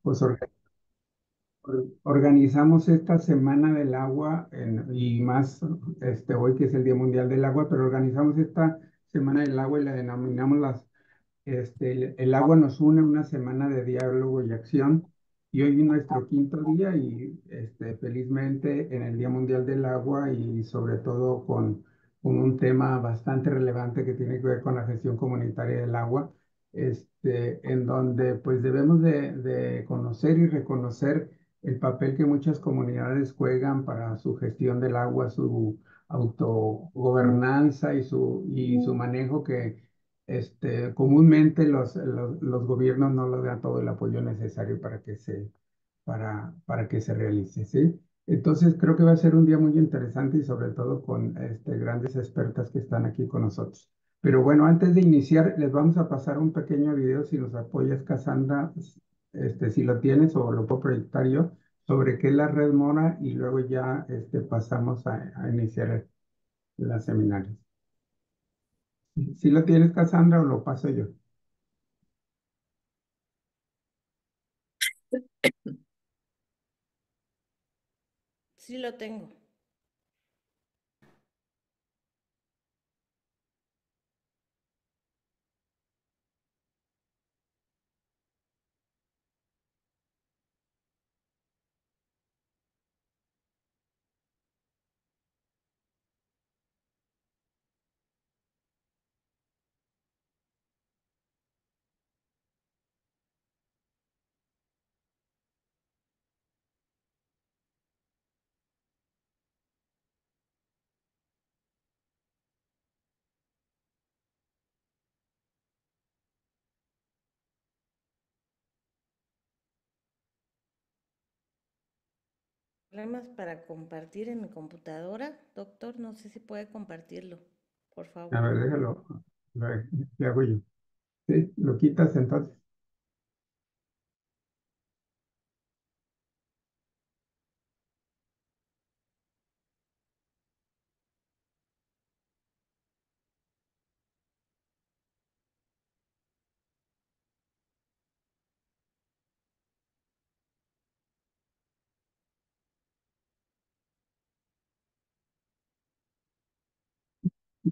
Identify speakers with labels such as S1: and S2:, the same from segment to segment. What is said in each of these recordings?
S1: Pues organizamos esta Semana del Agua y más hoy que es el Día Mundial del Agua, pero organizamos esta Semana del Agua y la denominamos el agua nos une, una semana de diálogo y acción. Y hoy es nuestro quinto día y felizmente en el Día Mundial del Agua y sobre todo con un tema bastante relevante que tiene que ver con la gestión comunitaria del agua, en donde pues debemos de conocer y reconocer el papel que muchas comunidades juegan para su gestión del agua, su autogobernanza y su manejo que comúnmente los gobiernos no les dan todo el apoyo necesario para que se realice, ¿sí? Entonces creo que va a ser un día muy interesante y sobre todo con grandes expertas que están aquí con nosotros. Pero bueno, antes de iniciar, les vamos a pasar un pequeño video si nos apoyas, Cassandra, si lo tienes o lo puedo proyectar yo, sobre qué es la red Mora y luego ya pasamos a iniciar la seminario. Si lo tienes, Cassandra, o lo paso yo.
S2: Sí lo tengo. Problemas para compartir en mi computadora. Doctor, no sé si puede compartirlo, por
S1: A
S2: favor.
S1: ver, déjalo, lo, le hago yo. ¿Sí? ¿Lo quitas entonces?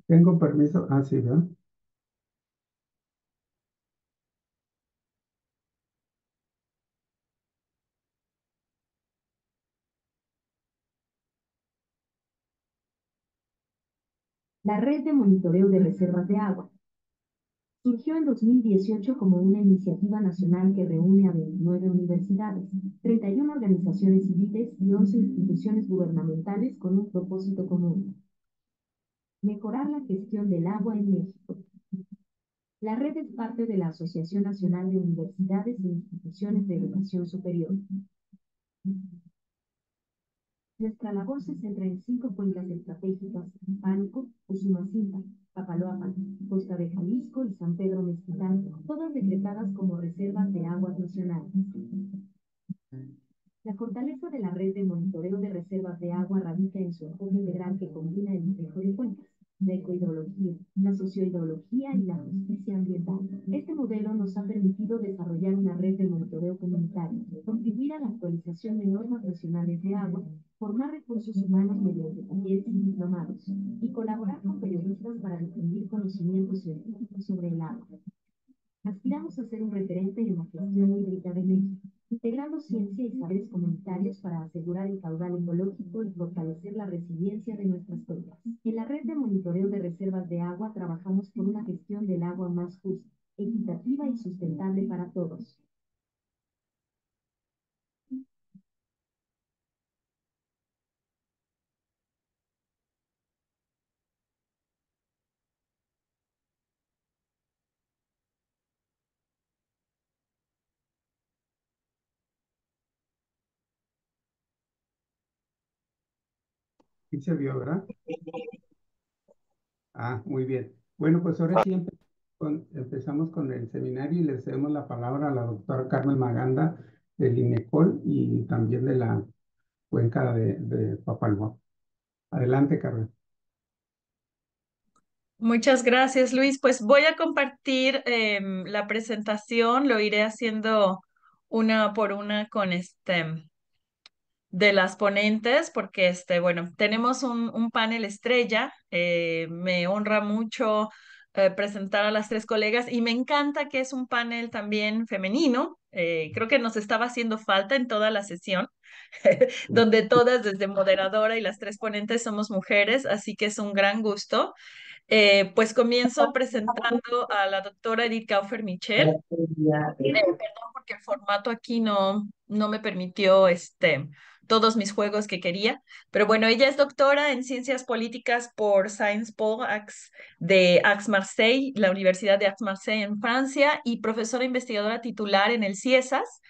S1: ¿Tengo permiso? Ah, sí, ¿verdad?
S3: La red de monitoreo de reservas de agua surgió en 2018 como una iniciativa nacional que reúne a 29 universidades, 31 organizaciones civiles y 11 instituciones gubernamentales con un propósito común: mejorar la gestión del agua en México. La red es parte de la Asociación Nacional de Universidades e Instituciones de Educación Superior. Nuestra labor se centra en 5 cuencas estratégicas: Pánuco, Usumacinta, Papaloapan, Costa de Jalisco y San Pedro Mezquitán, todas decretadas como reservas de aguas nacionales. La fortaleza de la red de monitoreo de reservas de agua radica en su enfoque integral que combina el manejo de cuencas, la ecohidrología, la sociohidrología y la justicia ambiental. Este modelo nos ha permitido desarrollar una red de monitoreo comunitario, contribuir a la actualización de normas nacionales de agua, formar recursos humanos mediante talleres y diplomados, y colaborar con periodistas para difundir conocimientos científicos sobre el agua. Aspiramos a ser un referente en la gestión hídrica de México, integrando ciencia y saberes comunitarios para asegurar el caudal ecológico y fortalecer la resiliencia de nuestras cuencas. En la red de monitoreo de reservas de agua trabajamos por una gestión del agua más justa, equitativa y sustentable para todos.
S1: Sí se vio, ¿verdad? Ah, muy bien. Bueno, pues ahora sí empezamos con el seminario y le cedemos la palabra a la doctora Carmen Maganda del INECOL y también de la cuenca de Papalhuapo. Adelante, Carmen.
S4: Muchas gracias, Luis. Pues voy a compartir la presentación, lo iré haciendo una por una con de las ponentes, porque bueno, tenemos un panel estrella. Me honra mucho presentar a las tres colegas y me encanta que es un panel también femenino. Creo que nos estaba haciendo falta en toda la sesión, donde todas, desde moderadora y las tres ponentes, somos mujeres, así que es un gran gusto. Pues comienzo presentando a la doctora Edith Kaufer-Michel. Perdón porque el formato aquí no me permitió todos mis juegos que quería, pero bueno, ella es doctora en ciencias políticas por Sciences Po de Aix-Marseille, la Universidad de Aix-Marseille en Francia, y profesora investigadora titular en el CIESAS,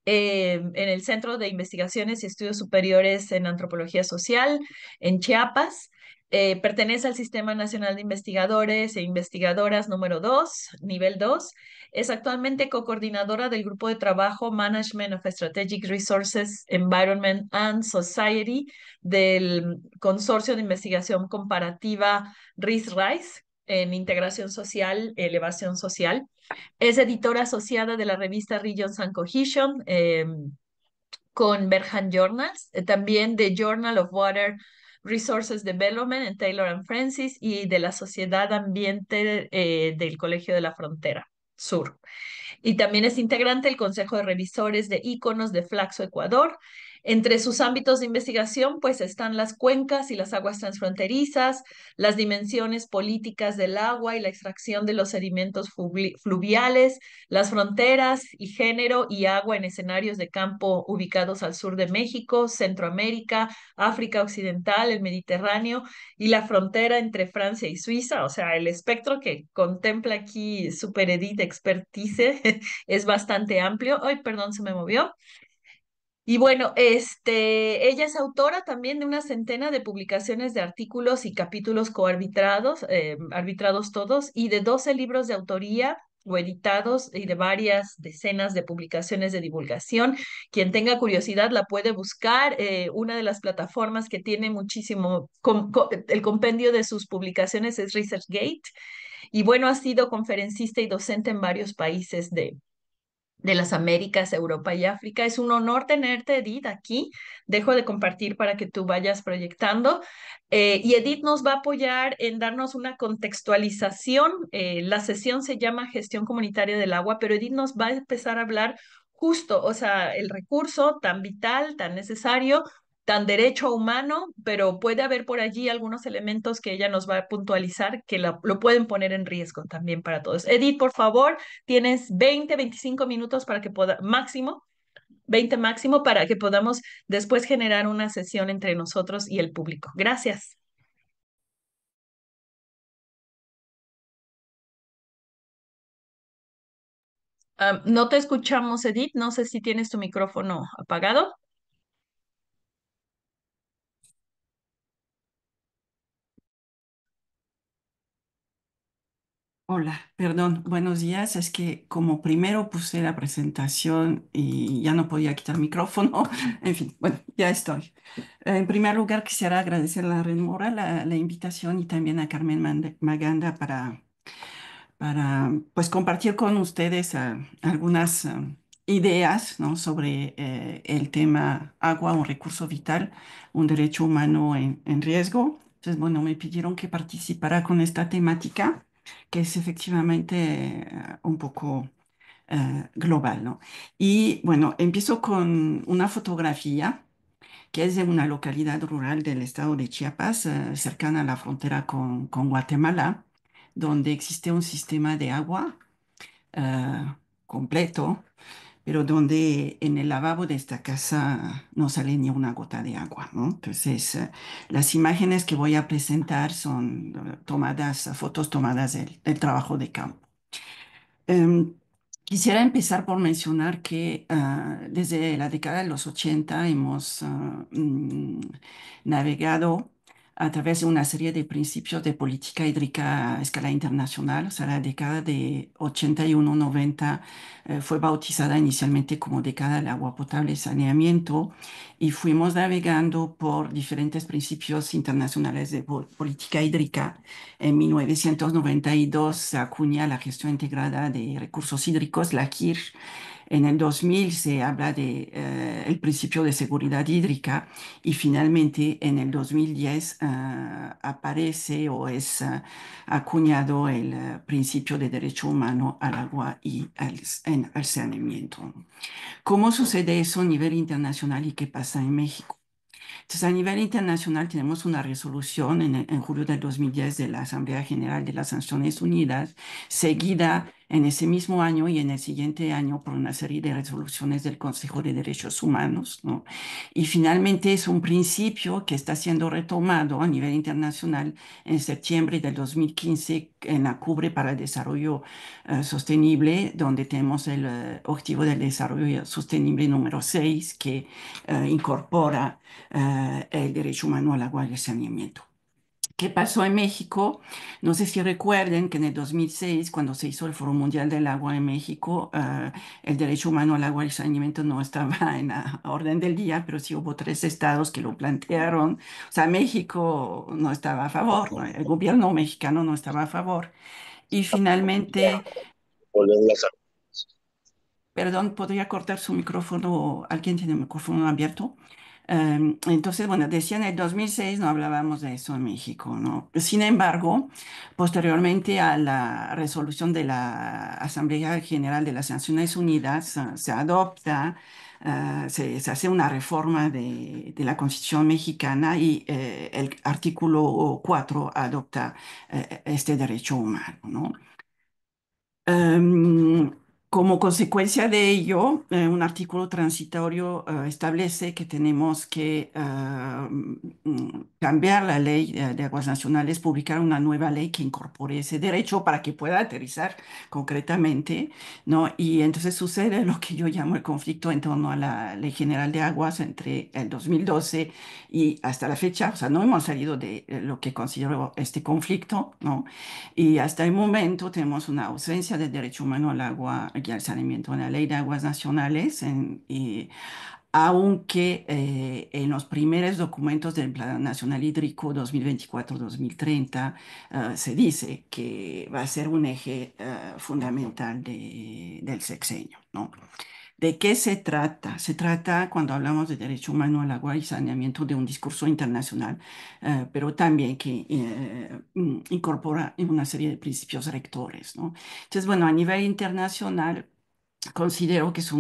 S4: en el Centro de Investigaciones y Estudios Superiores en Antropología Social, en Chiapas. Pertenece al Sistema Nacional de Investigadores e Investigadoras número 2, nivel 2. Es actualmente co-coordinadora del grupo de trabajo Management of Strategic Resources, Environment and Society del Consorcio de Investigación Comparativa RIS-RICE en Integración Social, Elevación Social. Es editora asociada de la revista Regions and Cohesion con Berhan Journals, también de Journal of Water Resources Development en Taylor and Francis y de la Sociedad Ambiente del Colegio de la Frontera Sur. Y también es integrante del Consejo de Revisores de Íconos de Flaxo Ecuador. Entre sus ámbitos de investigación, pues están las cuencas y las aguas transfronterizas, las dimensiones políticas del agua y la extracción de los sedimentos fluviales, las fronteras y género y agua en escenarios de campo ubicados al sur de México, Centroamérica, África Occidental, el Mediterráneo y la frontera entre Francia y Suiza. O sea, el espectro que contempla aquí Super Edit Expertise es bastante amplio. Ay, perdón, se me movió. Y bueno, ella es autora también de una centena de publicaciones de artículos y capítulos coarbitrados, arbitrados todos, y de 12 libros de autoría o editados y de varias decenas de publicaciones de divulgación. Quien tenga curiosidad la puede buscar. Una de las plataformas que tiene muchísimo, el compendio de sus publicaciones es ResearchGate. Y bueno, ha sido conferencista y docente en varios países de las Américas, Europa y África. Es un honor tenerte, Edith, aquí. Dejo de compartir para que tú vayas proyectando. Y Edith nos va a apoyar en darnos una contextualización. La sesión se llama Gestión Comunitaria del Agua, pero Edith nos va a empezar a hablar justo, o sea, el recurso tan vital, tan necesario, tan derecho humano, pero puede haber por allí algunos elementos que ella nos va a puntualizar que lo pueden poner en riesgo también para todos. Edith, por favor, tienes 20, 25 minutos para que máximo, 20 máximo, para que podamos después generar una sesión entre nosotros y el público. Gracias. No te escuchamos, Edith. No sé si tienes tu micrófono apagado.
S5: Hola, perdón, buenos días. Es que como primero puse la presentación y ya no podía quitar el micrófono, en fin, bueno, ya estoy. En primer lugar, quisiera agradecer a la Red Mora la invitación y también a Carmen Maganda para pues compartir con ustedes algunas ideas, ¿no? Sobre el tema agua, un recurso vital, un derecho humano en riesgo. Entonces, bueno, me pidieron que participara con esta temática, que es efectivamente un poco global, ¿no? Y bueno, empiezo con una fotografía que es de una localidad rural del estado de Chiapas, cercana a la frontera con Guatemala, donde existe un sistema de agua completo, pero donde en el lavabo de esta casa no sale ni una gota de agua, ¿no? Entonces, las imágenes que voy a presentar son fotos tomadas del trabajo de campo. Em, Quisiera empezar por mencionar que desde la década de los 80 hemos navegado a través de una serie de principios de política hídrica a escala internacional. O sea, la década de 81-90 fue bautizada inicialmente como década del agua potable y saneamiento, y fuimos navegando por diferentes principios internacionales de política hídrica. En 1992 se acuña la gestión integrada de recursos hídricos, la KIR. En el 2000 se habla de el principio de seguridad hídrica y finalmente en el 2010 aparece o es acuñado el principio de derecho humano al agua y al saneamiento. ¿Cómo sucede eso a nivel internacional y qué pasa en México? Entonces, a nivel internacional tenemos una resolución en julio del 2010 de la Asamblea General de las Naciones Unidas, seguida en ese mismo año y en el siguiente año por una serie de resoluciones del Consejo de Derechos Humanos, ¿no? Y finalmente es un principio que está siendo retomado a nivel internacional en septiembre del 2015 en la Cumbre para el Desarrollo Sostenible, donde tenemos el Objetivo del Desarrollo Sostenible número 6, que incorpora el derecho humano al agua y al saneamiento. ¿Qué pasó en México? No sé si recuerden que en el 2006, cuando se hizo el Foro Mundial del Agua en México, el derecho humano al agua y al saneamiento no estaba en la orden del día, pero sí hubo 3 estados que lo plantearon. O sea, México no estaba a favor, ¿no? El gobierno mexicano no estaba a favor. Y finalmente, perdón, ¿podría cortar su micrófono? ¿Alguien tiene el micrófono abierto? Entonces, bueno, decía en el 2006 no hablábamos de eso en México, ¿no? Sin embargo, posteriormente a la resolución de la Asamblea General de las Naciones Unidas, se adopta, se hace una reforma de la Constitución mexicana y el artículo 4 adopta este derecho humano, ¿no? Em, Como consecuencia de ello, un artículo transitorio establece que tenemos que cambiar la ley de aguas nacionales, publicar una nueva ley que incorpore ese derecho para que pueda aterrizar concretamente, ¿no? Y entonces sucede lo que yo llamo el conflicto en torno a la Ley General de Aguas entre el 2012 y hasta la fecha. O sea, no hemos salido de lo que considero este conflicto, ¿no? Y hasta el momento tenemos una ausencia de derecho humano al agua y al saneamiento en la Ley de Aguas Nacionales, y aunque en los primeros documentos del Plan Nacional Hídrico 2024-2030 se dice que va a ser un eje fundamental del sexenio, ¿no? ¿De qué se trata? Se trata, cuando hablamos de derecho humano al agua y saneamiento, de un discurso internacional, pero también que incorpora una serie de principios rectores, ¿no? Entonces, bueno, a nivel internacional, considero que es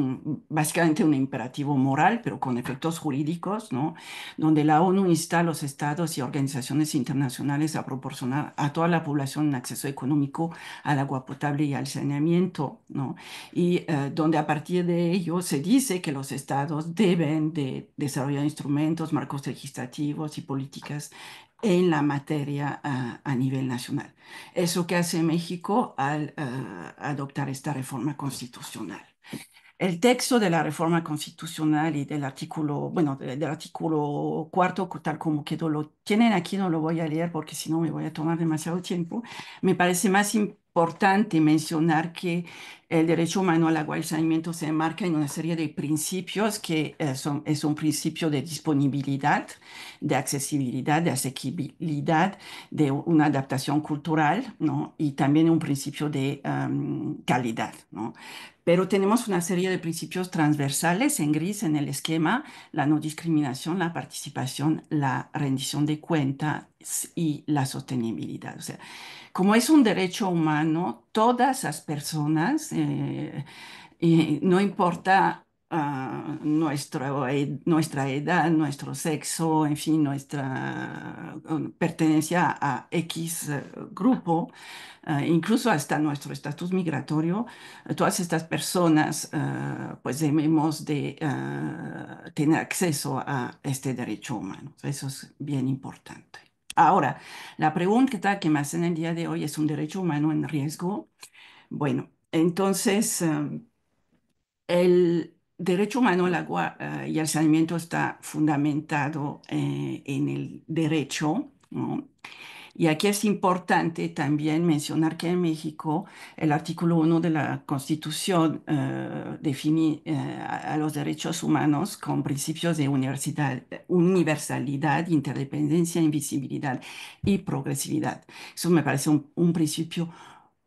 S5: básicamente un imperativo moral, pero con efectos jurídicos, ¿no? Donde la ONU insta a los estados y organizaciones internacionales a proporcionar a toda la población un acceso económico al agua potable y al saneamiento, ¿no? Y donde a partir de ello se dice que los estados deben de desarrollar instrumentos, marcos legislativos y políticas en la materia a nivel nacional. Eso que hace México al adoptar esta reforma constitucional. El texto de la reforma constitucional y del artículo, bueno, del artículo cuarto, tal como quedó, lo tienen aquí, no lo voy a leer porque si no me voy a tomar demasiado tiempo. Me parece más importante mencionar que el derecho humano al agua y saneamiento se enmarca en una serie de principios que es un principio de disponibilidad, de accesibilidad, de asequibilidad, de una adaptación cultural, ¿no? Y también un principio de calidad, ¿no? Pero tenemos una serie de principios transversales en gris en el esquema: la no discriminación, la participación, la rendición de cuentas y la sostenibilidad. O sea, como es un derecho humano, todas las personas, y no importa nuestra edad, nuestro sexo, en fin, nuestra pertenencia a X grupo, incluso hasta nuestro estatus migratorio, todas estas personas pues debemos de tener acceso a este derecho humano. Eso es bien importante. Ahora, la pregunta que me hacen el día de hoy: ¿es un derecho humano en riesgo? Bueno, entonces, el derecho humano al agua y al saneamiento está fundamentado en el derecho, ¿no? Y aquí es importante también mencionar que en México el artículo 1 de la Constitución define a los derechos humanos con principios de universalidad, interdependencia, invisibilidad y progresividad. Eso me parece un principio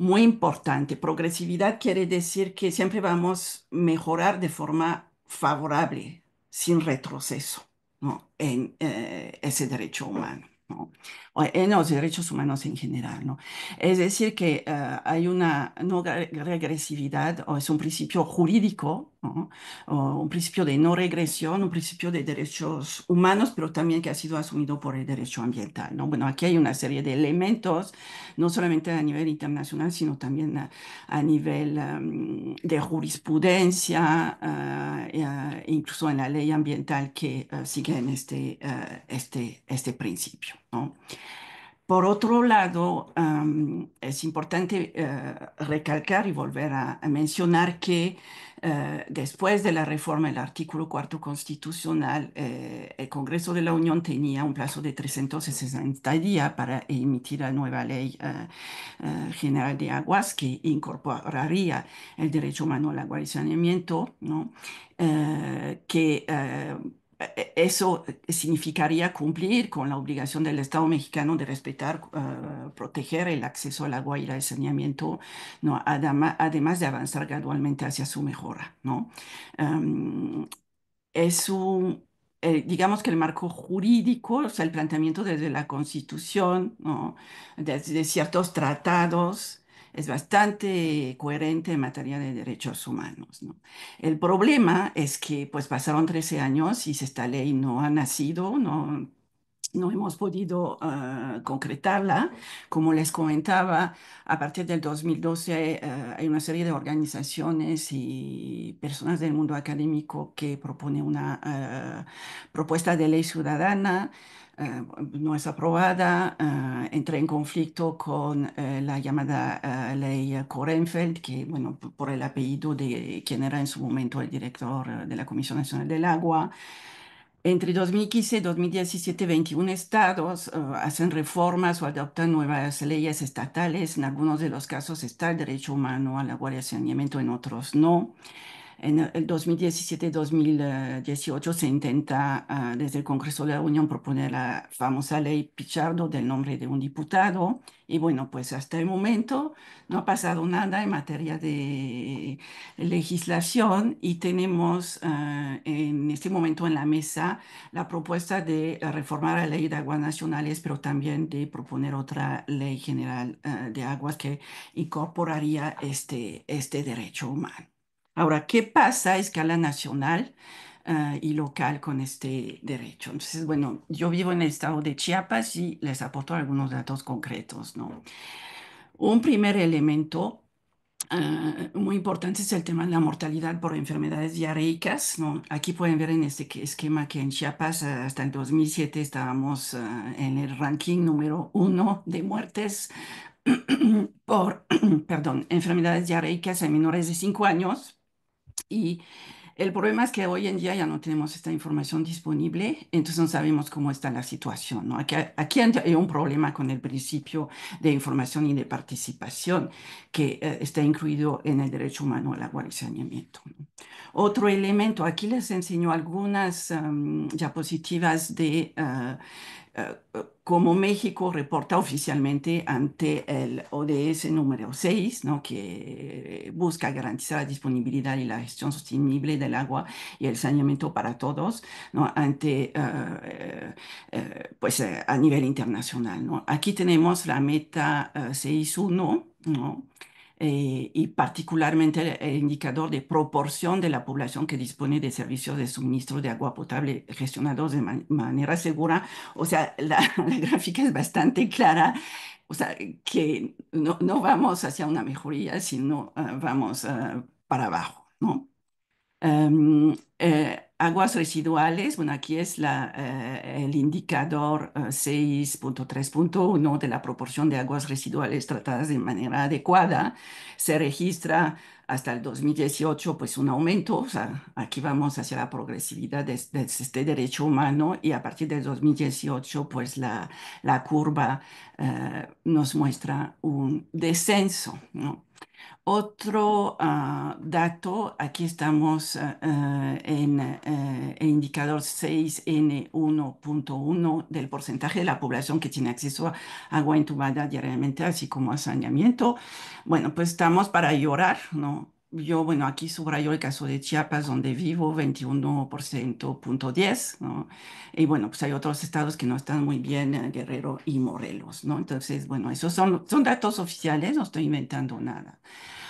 S5: muy importante. Progresividad quiere decir que siempre vamos a mejorar de forma favorable, sin retroceso, ¿no? En ese derecho humano, ¿no? O en los derechos humanos en general, ¿no? Es decir, que hay una no regresividad, o es un principio jurídico, ¿no? O un principio de no regresión, un principio de derechos humanos, pero también que ha sido asumido por el derecho ambiental, ¿no? Bueno, aquí hay una serie de elementos no solamente a nivel internacional, sino también a nivel de jurisprudencia, incluso en la ley ambiental que siguen este principio, ¿no? Por otro lado, es importante recalcar y volver a mencionar que después de la reforma del artículo cuarto constitucional, el Congreso de la Unión tenía un plazo de 360 días para emitir la nueva ley general de aguas que incorporaría el derecho humano al agua y saneamiento, ¿no? Eso significaría cumplir con la obligación del Estado mexicano de respetar, proteger el acceso al agua y al saneamiento, ¿no? Además de avanzar gradualmente hacia su mejora, ¿no? Um, es un, digamos que el marco jurídico, o sea, el planteamiento desde la Constitución, ¿no? Desde ciertos tratados, es bastante coherente en materia de derechos humanos, ¿no? El problema es que pues pasaron 13 años y esta ley no ha nacido, no hemos podido concretarla. Como les comentaba, a partir del 2012 hay una serie de organizaciones y personas del mundo académico que proponen una propuesta de ley ciudadana. No es aprobada, entra en conflicto con la llamada ley Korenfeld, que, bueno, por el apellido de quien era en su momento el director de la Comisión Nacional del Agua. Entre 2015 y 2017, 21 estados hacen reformas o adoptan nuevas leyes estatales. En algunos de los casos está el derecho humano al agua y al saneamiento, en otros no. En el 2017-2018 se intenta desde el Congreso de la Unión proponer la famosa ley Pichardo del nombre de un diputado. Y bueno, pues hasta el momento no ha pasado nada en materia de legislación y tenemos en este momento en la mesa la propuesta de reformar la ley de aguas nacionales, pero también de proponer otra ley general de aguas que incorporaría este derecho humano. Ahora, ¿qué pasa a escala nacional y local con este derecho? Entonces, bueno, yo vivo en el estado de Chiapas y les aporto algunos datos concretos, ¿no? Un primer elemento muy importante es el tema de la mortalidad por enfermedades diarreicas, ¿no? Aquí pueden ver en este esquema que en Chiapas hasta el 2007 estábamos en el ranking número 1 de muertes por, perdón, enfermedades diarreicas en menores de 5 años. Y el problema es que hoy en día ya no tenemos esta información disponible, entonces no sabemos cómo está la situación, ¿no? Aquí hay un problema con el principio de información y de participación que está incluido en el derecho humano al agua y saneamiento, ¿no? Otro elemento, aquí les enseño algunas diapositivas de cómo México reporta oficialmente ante el ODS número 6, ¿no? Que busca garantizar la disponibilidad y la gestión sostenible del agua y el saneamiento para todos, ¿no? Ante, pues, a nivel internacional, ¿no? Aquí tenemos la meta 6.1, ¿no? Y particularmente el indicador de proporción de la población que dispone de servicios de suministro de agua potable gestionados de manera segura. O sea, la gráfica es bastante clara. O sea, que no vamos hacia una mejoría, sino vamos para abajo, ¿no? Aguas residuales, bueno, aquí es el indicador 6.3.1 de la proporción de aguas residuales tratadas de manera adecuada. Se registra hasta el 2018 pues un aumento, o sea, aquí vamos hacia la progresividad de este derecho humano y a partir del 2018 pues la curva nos muestra un descenso, ¿no? Otro dato, aquí estamos en el indicador 6N1.1 del porcentaje de la población que tiene acceso a agua entubada diariamente, así como a saneamiento. Bueno, pues estamos para llorar, ¿no? Yo, bueno, aquí subrayo el caso de Chiapas, donde vivo, 21%.10, ¿no? Y bueno, pues hay otros estados que no están muy bien, Guerrero y Morelos, ¿no? Entonces, bueno, esos son datos oficiales, no estoy inventando nada.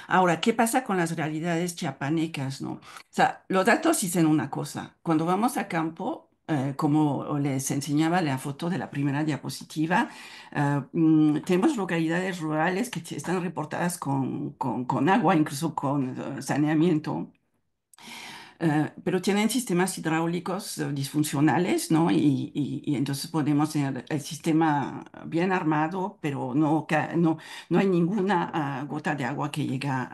S5: Ahora, ¿qué pasa con las realidades chiapanecas, no? O sea, los datos dicen una cosa. Cuando vamos a campo, como les enseñaba la foto de la primera diapositiva, tenemos localidades rurales que están reportadas con agua, incluso con saneamiento. Pero tienen sistemas hidráulicos disfuncionales, ¿no? Y entonces podemos tener el sistema bien armado, pero no hay ninguna gota de agua que llega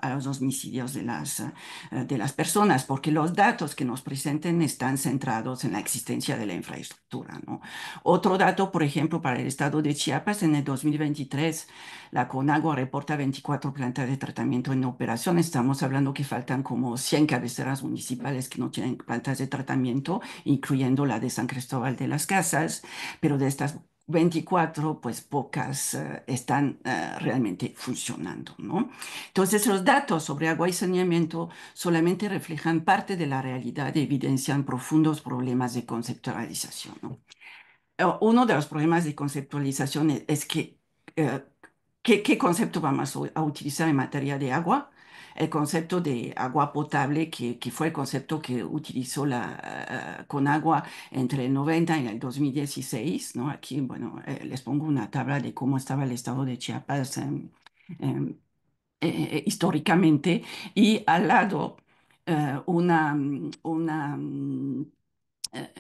S5: a los domicilios de las personas, porque los datos que nos presenten están centrados en la existencia de la infraestructura, ¿no? Otro dato, por ejemplo, para el estado de Chiapas, en el 2023, la Conagua reporta 24 plantas de tratamiento en operación. Estamos hablando que faltan como 100 cabeceras municipales que no tienen plantas de tratamiento, incluyendo la de San Cristóbal de las Casas, pero de estas 24, pues pocas están realmente funcionando, ¿no? Entonces, los datos sobre agua y saneamiento solamente reflejan parte de la realidad y evidencian profundos problemas de conceptualización, ¿no? Uno de los problemas de conceptualización es que, eh, ¿qué concepto vamos a utilizar en materia de agua? El concepto de agua potable, que fue el concepto que utilizó Conagua entre el 90 y el 2016, ¿no? Aquí, bueno, les pongo una tabla de cómo estaba el estado de Chiapas em, históricamente, y al lado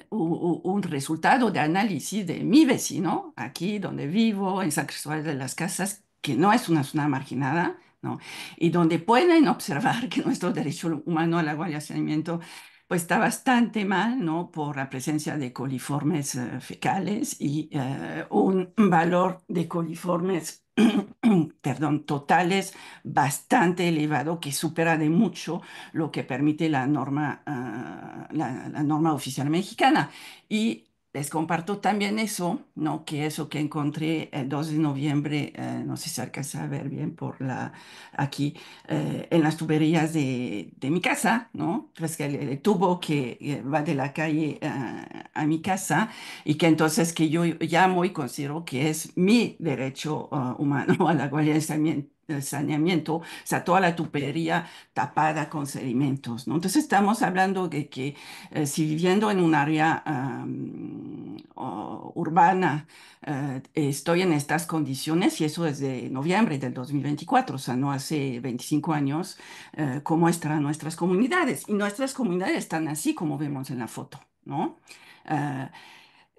S5: un resultado de análisis de mi vecino, aquí donde vivo, en San Cristóbal de las Casas, que no es una zona marginada, ¿no? Y donde pueden observar que nuestro derecho humano al agua y al saneamiento pues está bastante mal, ¿no? Por la presencia de coliformes fecales y un valor de coliformes, perdón, totales bastante elevado, que supera de mucho lo que permite la norma, la norma oficial mexicana. Y les comparto también eso, ¿no? Que eso que encontré el 2 de noviembre, no sé si se alcanza a ver bien aquí, en las tuberías de mi casa, ¿no? Pues que el tubo que va de la calle a mi casa, y que entonces que yo llamo y considero que es mi derecho humano a la agua y al saneamiento, o sea, toda la tubería tapada con sedimentos, ¿no? Entonces estamos hablando de que si viviendo en un área urbana estoy en estas condiciones, y eso desde noviembre del 2024, o sea, no hace 25 años, cómo estarán nuestras comunidades. Y nuestras comunidades están así como vemos en la foto, ¿no? Eh,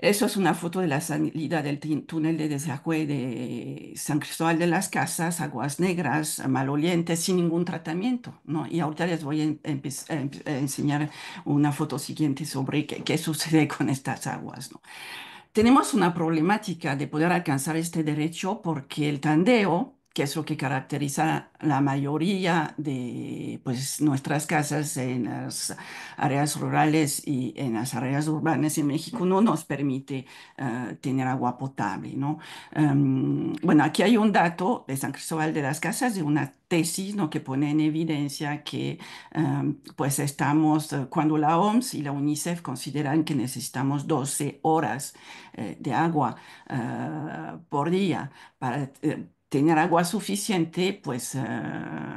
S5: Eso es una foto de la salida del túnel de desagüe de San Cristóbal de las Casas, aguas negras, malolientes, sin ningún tratamiento, ¿no? Y ahorita les voy a enseñar una foto siguiente sobre qué sucede con estas aguas, ¿no? Tenemos una problemática de poder alcanzar este derecho porque el tandeo, que es lo que caracteriza la mayoría de pues, nuestras casas en las áreas rurales y en las áreas urbanas en México, no nos permite tener agua potable, ¿no? Bueno, aquí hay un dato de San Cristóbal de las Casas, de una tesis, ¿no? Que pone en evidencia que pues estamos, cuando la OMS y la UNICEF consideran que necesitamos 12 horas de agua por día para tener agua suficiente, pues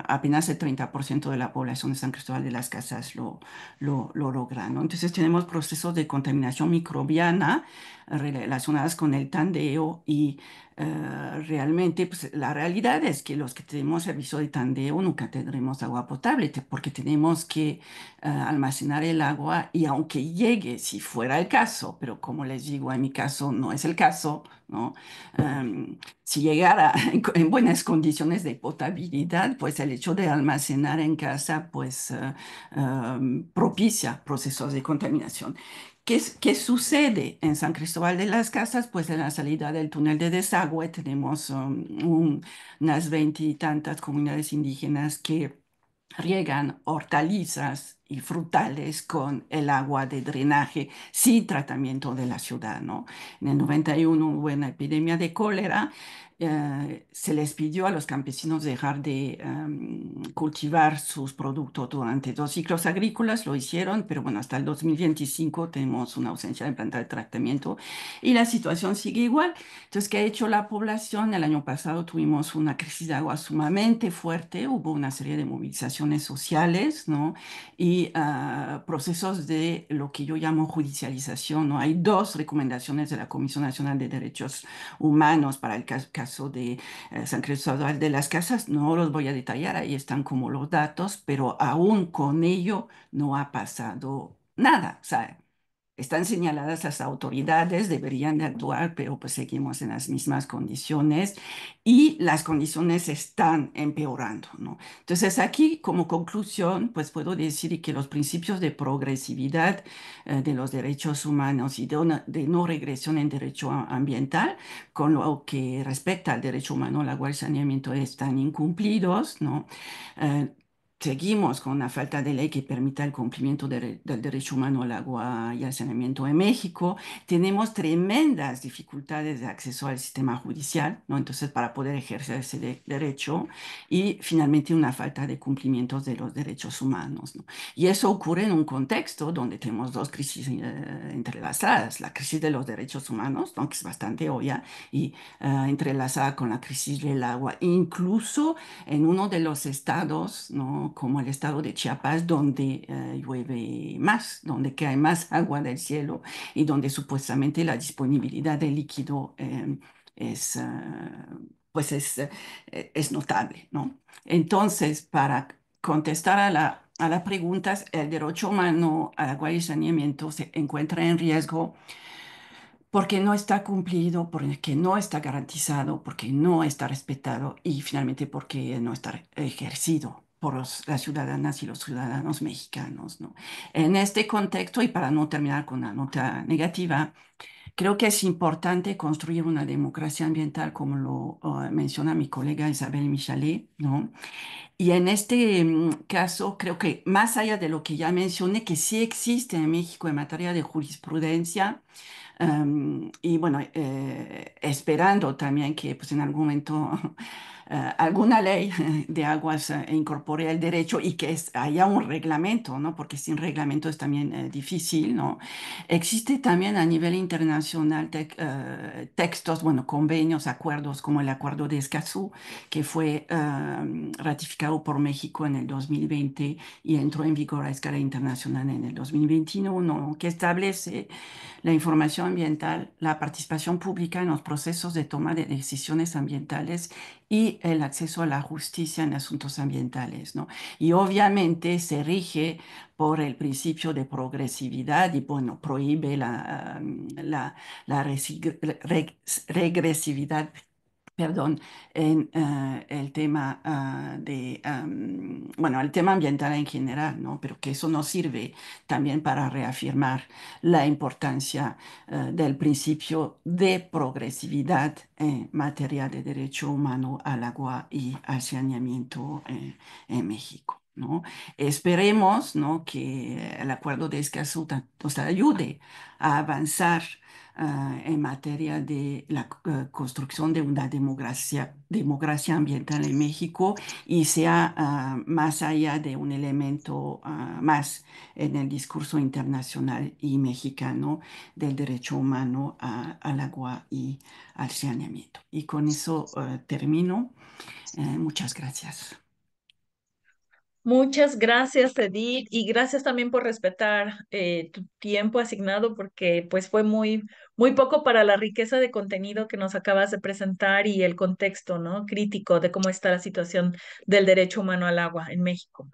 S5: apenas el 30% de la población de San Cristóbal de las Casas lo logra, ¿no? Entonces tenemos procesos de contaminación microbiana relacionadas con el tandeo, y realmente pues, la realidad es que los que tenemos servicio de tandeo nunca tendremos agua potable, porque tenemos que almacenar el agua, y aunque llegue, si fuera el caso, pero como les digo, en mi caso no es el caso, ¿no? Si llegara en buenas condiciones de potabilidad, pues el hecho de almacenar en casa, pues propicia procesos de contaminación. ¿Qué sucede en San Cristóbal de las Casas? Pues en la salida del túnel de desagüe tenemos unas 20 y tantas comunidades indígenas que riegan hortalizas y frutales con el agua de drenaje sin tratamiento de la ciudad, ¿no? En el 91 hubo una epidemia de cólera. Se les pidió a los campesinos dejar de cultivar sus productos durante 2 ciclos agrícolas, lo hicieron, pero bueno, hasta el 2025 tenemos una ausencia de planta de tratamiento y la situación sigue igual. Entonces, ¿qué ha hecho la población? El año pasado tuvimos una crisis de agua sumamente fuerte, hubo una serie de movilizaciones sociales, ¿no? Y procesos de lo que yo llamo judicialización, ¿no? Hay dos recomendaciones de la Comisión Nacional de Derechos Humanos para el caso de San Cristóbal de las Casas. No los voy a detallar, ahí están como los datos, pero aún con ello no ha pasado nada. O sea, están señaladas las autoridades, deberían de actuar, pero pues seguimos en las mismas condiciones y las condiciones están empeorando, ¿no? Entonces aquí como conclusión, pues puedo decir que los principios de progresividad de los derechos humanos y de no regresión en derecho ambiental, con lo que respecta al derecho humano al agua y saneamiento, están incumplidos, ¿no? Eh, Seguimos con una falta de ley que permita el cumplimiento del derecho humano al agua y al saneamiento en México. Tenemos tremendas dificultades de acceso al sistema judicial, ¿no? Entonces, para poder ejercer ese derecho y finalmente una falta de cumplimientos de los derechos humanos, ¿no? Y eso ocurre en un contexto donde tenemos dos crisis entrelazadas, la crisis de los derechos humanos, ¿no? Que es bastante obvia, y entrelazada con la crisis del agua, incluso en uno de los estados, ¿no? Como el estado de Chiapas, donde llueve más, donde cae más agua del cielo y donde supuestamente la disponibilidad de líquido es, pues es notable, ¿no? Entonces, para contestar a la pregunta, el derecho humano al agua y saneamiento se encuentra en riesgo porque no está cumplido, porque no está garantizado, porque no está respetado y finalmente porque no está ejercido por las ciudadanas y los ciudadanos mexicanos, ¿no? En este contexto, y para no terminar con una nota negativa, creo que es importante construir una democracia ambiental, como lo menciona mi colega Isabel Michalet, ¿no? Y en este caso, creo que más allá de lo que ya mencioné, que sí existe en México en materia de jurisprudencia, y bueno, esperando también que pues, en algún momento alguna ley de aguas incorpore el derecho y que haya un reglamento, ¿no? Porque sin reglamento es también difícil, ¿no? Existe también a nivel internacional textos, bueno, convenios, acuerdos como el Acuerdo de Escazú, que fue ratificado por México en el 2020 y entró en vigor a escala internacional en el 2021, ¿no? Que establece la información ambiental, la participación pública en los procesos de toma de decisiones ambientales y el acceso a la justicia en asuntos ambientales, ¿no? Y obviamente se rige por el principio de progresividad y, bueno, prohíbe la regresividad, perdón, en el tema bueno, el tema ambiental en general, ¿no? Pero que eso nos sirve también para reafirmar la importancia del principio de progresividad en materia de derecho humano al agua y al saneamiento en México, ¿no? Esperemos, ¿no? Que el acuerdo de Escazú nos ayude a avanzar en materia de la construcción de una democracia ambiental en México y sea más allá de un elemento más en el discurso internacional y mexicano del derecho humano al agua y al saneamiento. Y con eso termino. Muchas gracias.
S4: Muchas gracias, Edith, y gracias también por respetar tu tiempo asignado, porque pues fue muy poco para la riqueza de contenido que nos acabas de presentar y el contexto, ¿no? Crítico de cómo está la situación del derecho humano al agua en México.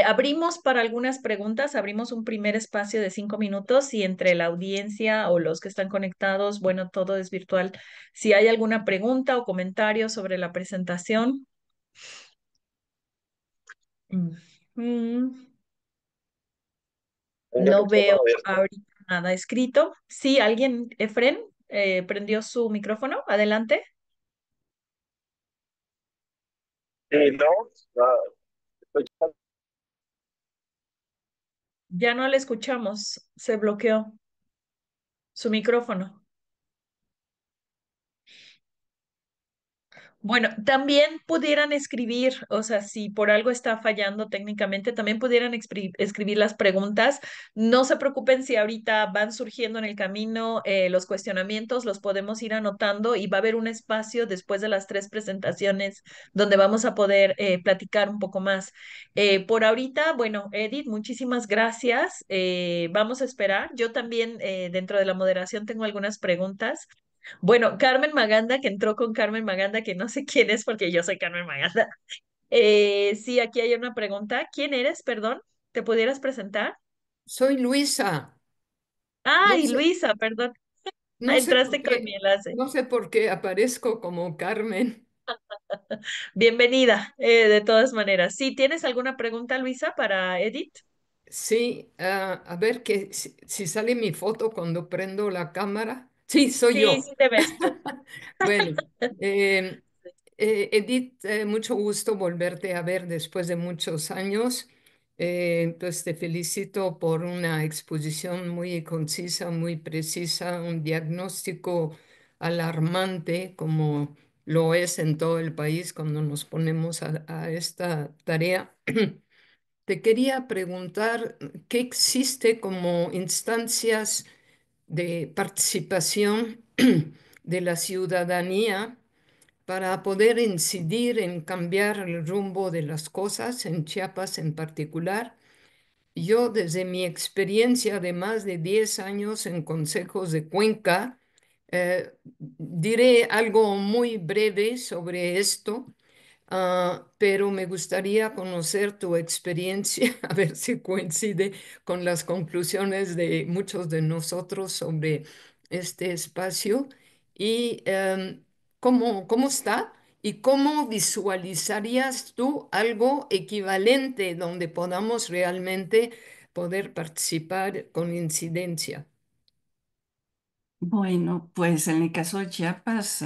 S4: Abrimos para algunas preguntas, abrimos un primer espacio de 5 minutos y entre la audiencia o los que están conectados, bueno, todo es virtual. Si hay alguna pregunta o comentario sobre la presentación. Mm,
S6: Yo
S4: No
S6: creo que
S4: veo
S6: abierto.
S4: ahorita. nada escrito. Sí, alguien, Efren, prendió su micrófono. Adelante.
S6: No, ah, estoy-
S4: Ya no le escuchamos. Se bloqueó su micrófono. Bueno, también pudieran escribir, o sea, si por algo está fallando técnicamente, también pudieran escribir las preguntas. No se preocupen si ahorita van surgiendo en el camino los cuestionamientos, los podemos ir anotando y va a haber un espacio después de las tres presentaciones donde vamos a poder platicar un poco más. Por ahorita, bueno, Edith, muchísimas gracias. Vamos a esperar. Yo también dentro de la moderación tengo algunas preguntas. Bueno, Carmen Maganda, que entró con Carmen Maganda, que no sé quién es porque yo soy Carmen Maganda. Sí, aquí hay una pregunta. ¿Quién eres, perdón? ¿Te pudieras presentar?
S7: Soy Luisa. No
S4: Ay,
S7: sé,
S4: Luisa, perdón.
S7: no sé por
S4: Entraste con mi
S7: qué,
S4: enlace.
S7: no sé por qué aparezco como Carmen.
S4: Bienvenida, de todas maneras. Sí, ¿tienes alguna pregunta, Luisa, para Edith?
S7: Sí, a ver que si sale mi foto cuando prendo la cámara. Sí, soy
S4: Sí,
S7: yo.
S4: sí te ves.
S7: Bueno, eh, Edith, mucho gusto volverte a ver después de muchos años. Pues te felicito por una exposición muy concisa, muy precisa, un diagnóstico alarmante como lo es en todo el país cuando nos ponemos a esta tarea. Te quería preguntar, ¿qué existe como instancias de participación de la ciudadanía para poder incidir en cambiar el rumbo de las cosas, en Chiapas en particular? Yo, desde mi experiencia de más de 10 años en consejos de Cuenca, diré algo muy breve sobre esto. Pero me gustaría conocer tu experiencia, a ver si coincide con las conclusiones de muchos de nosotros sobre este espacio y cómo está y cómo visualizarías tú algo equivalente donde podamos realmente poder participar con incidencia.
S5: Bueno, pues en el caso de Chiapas,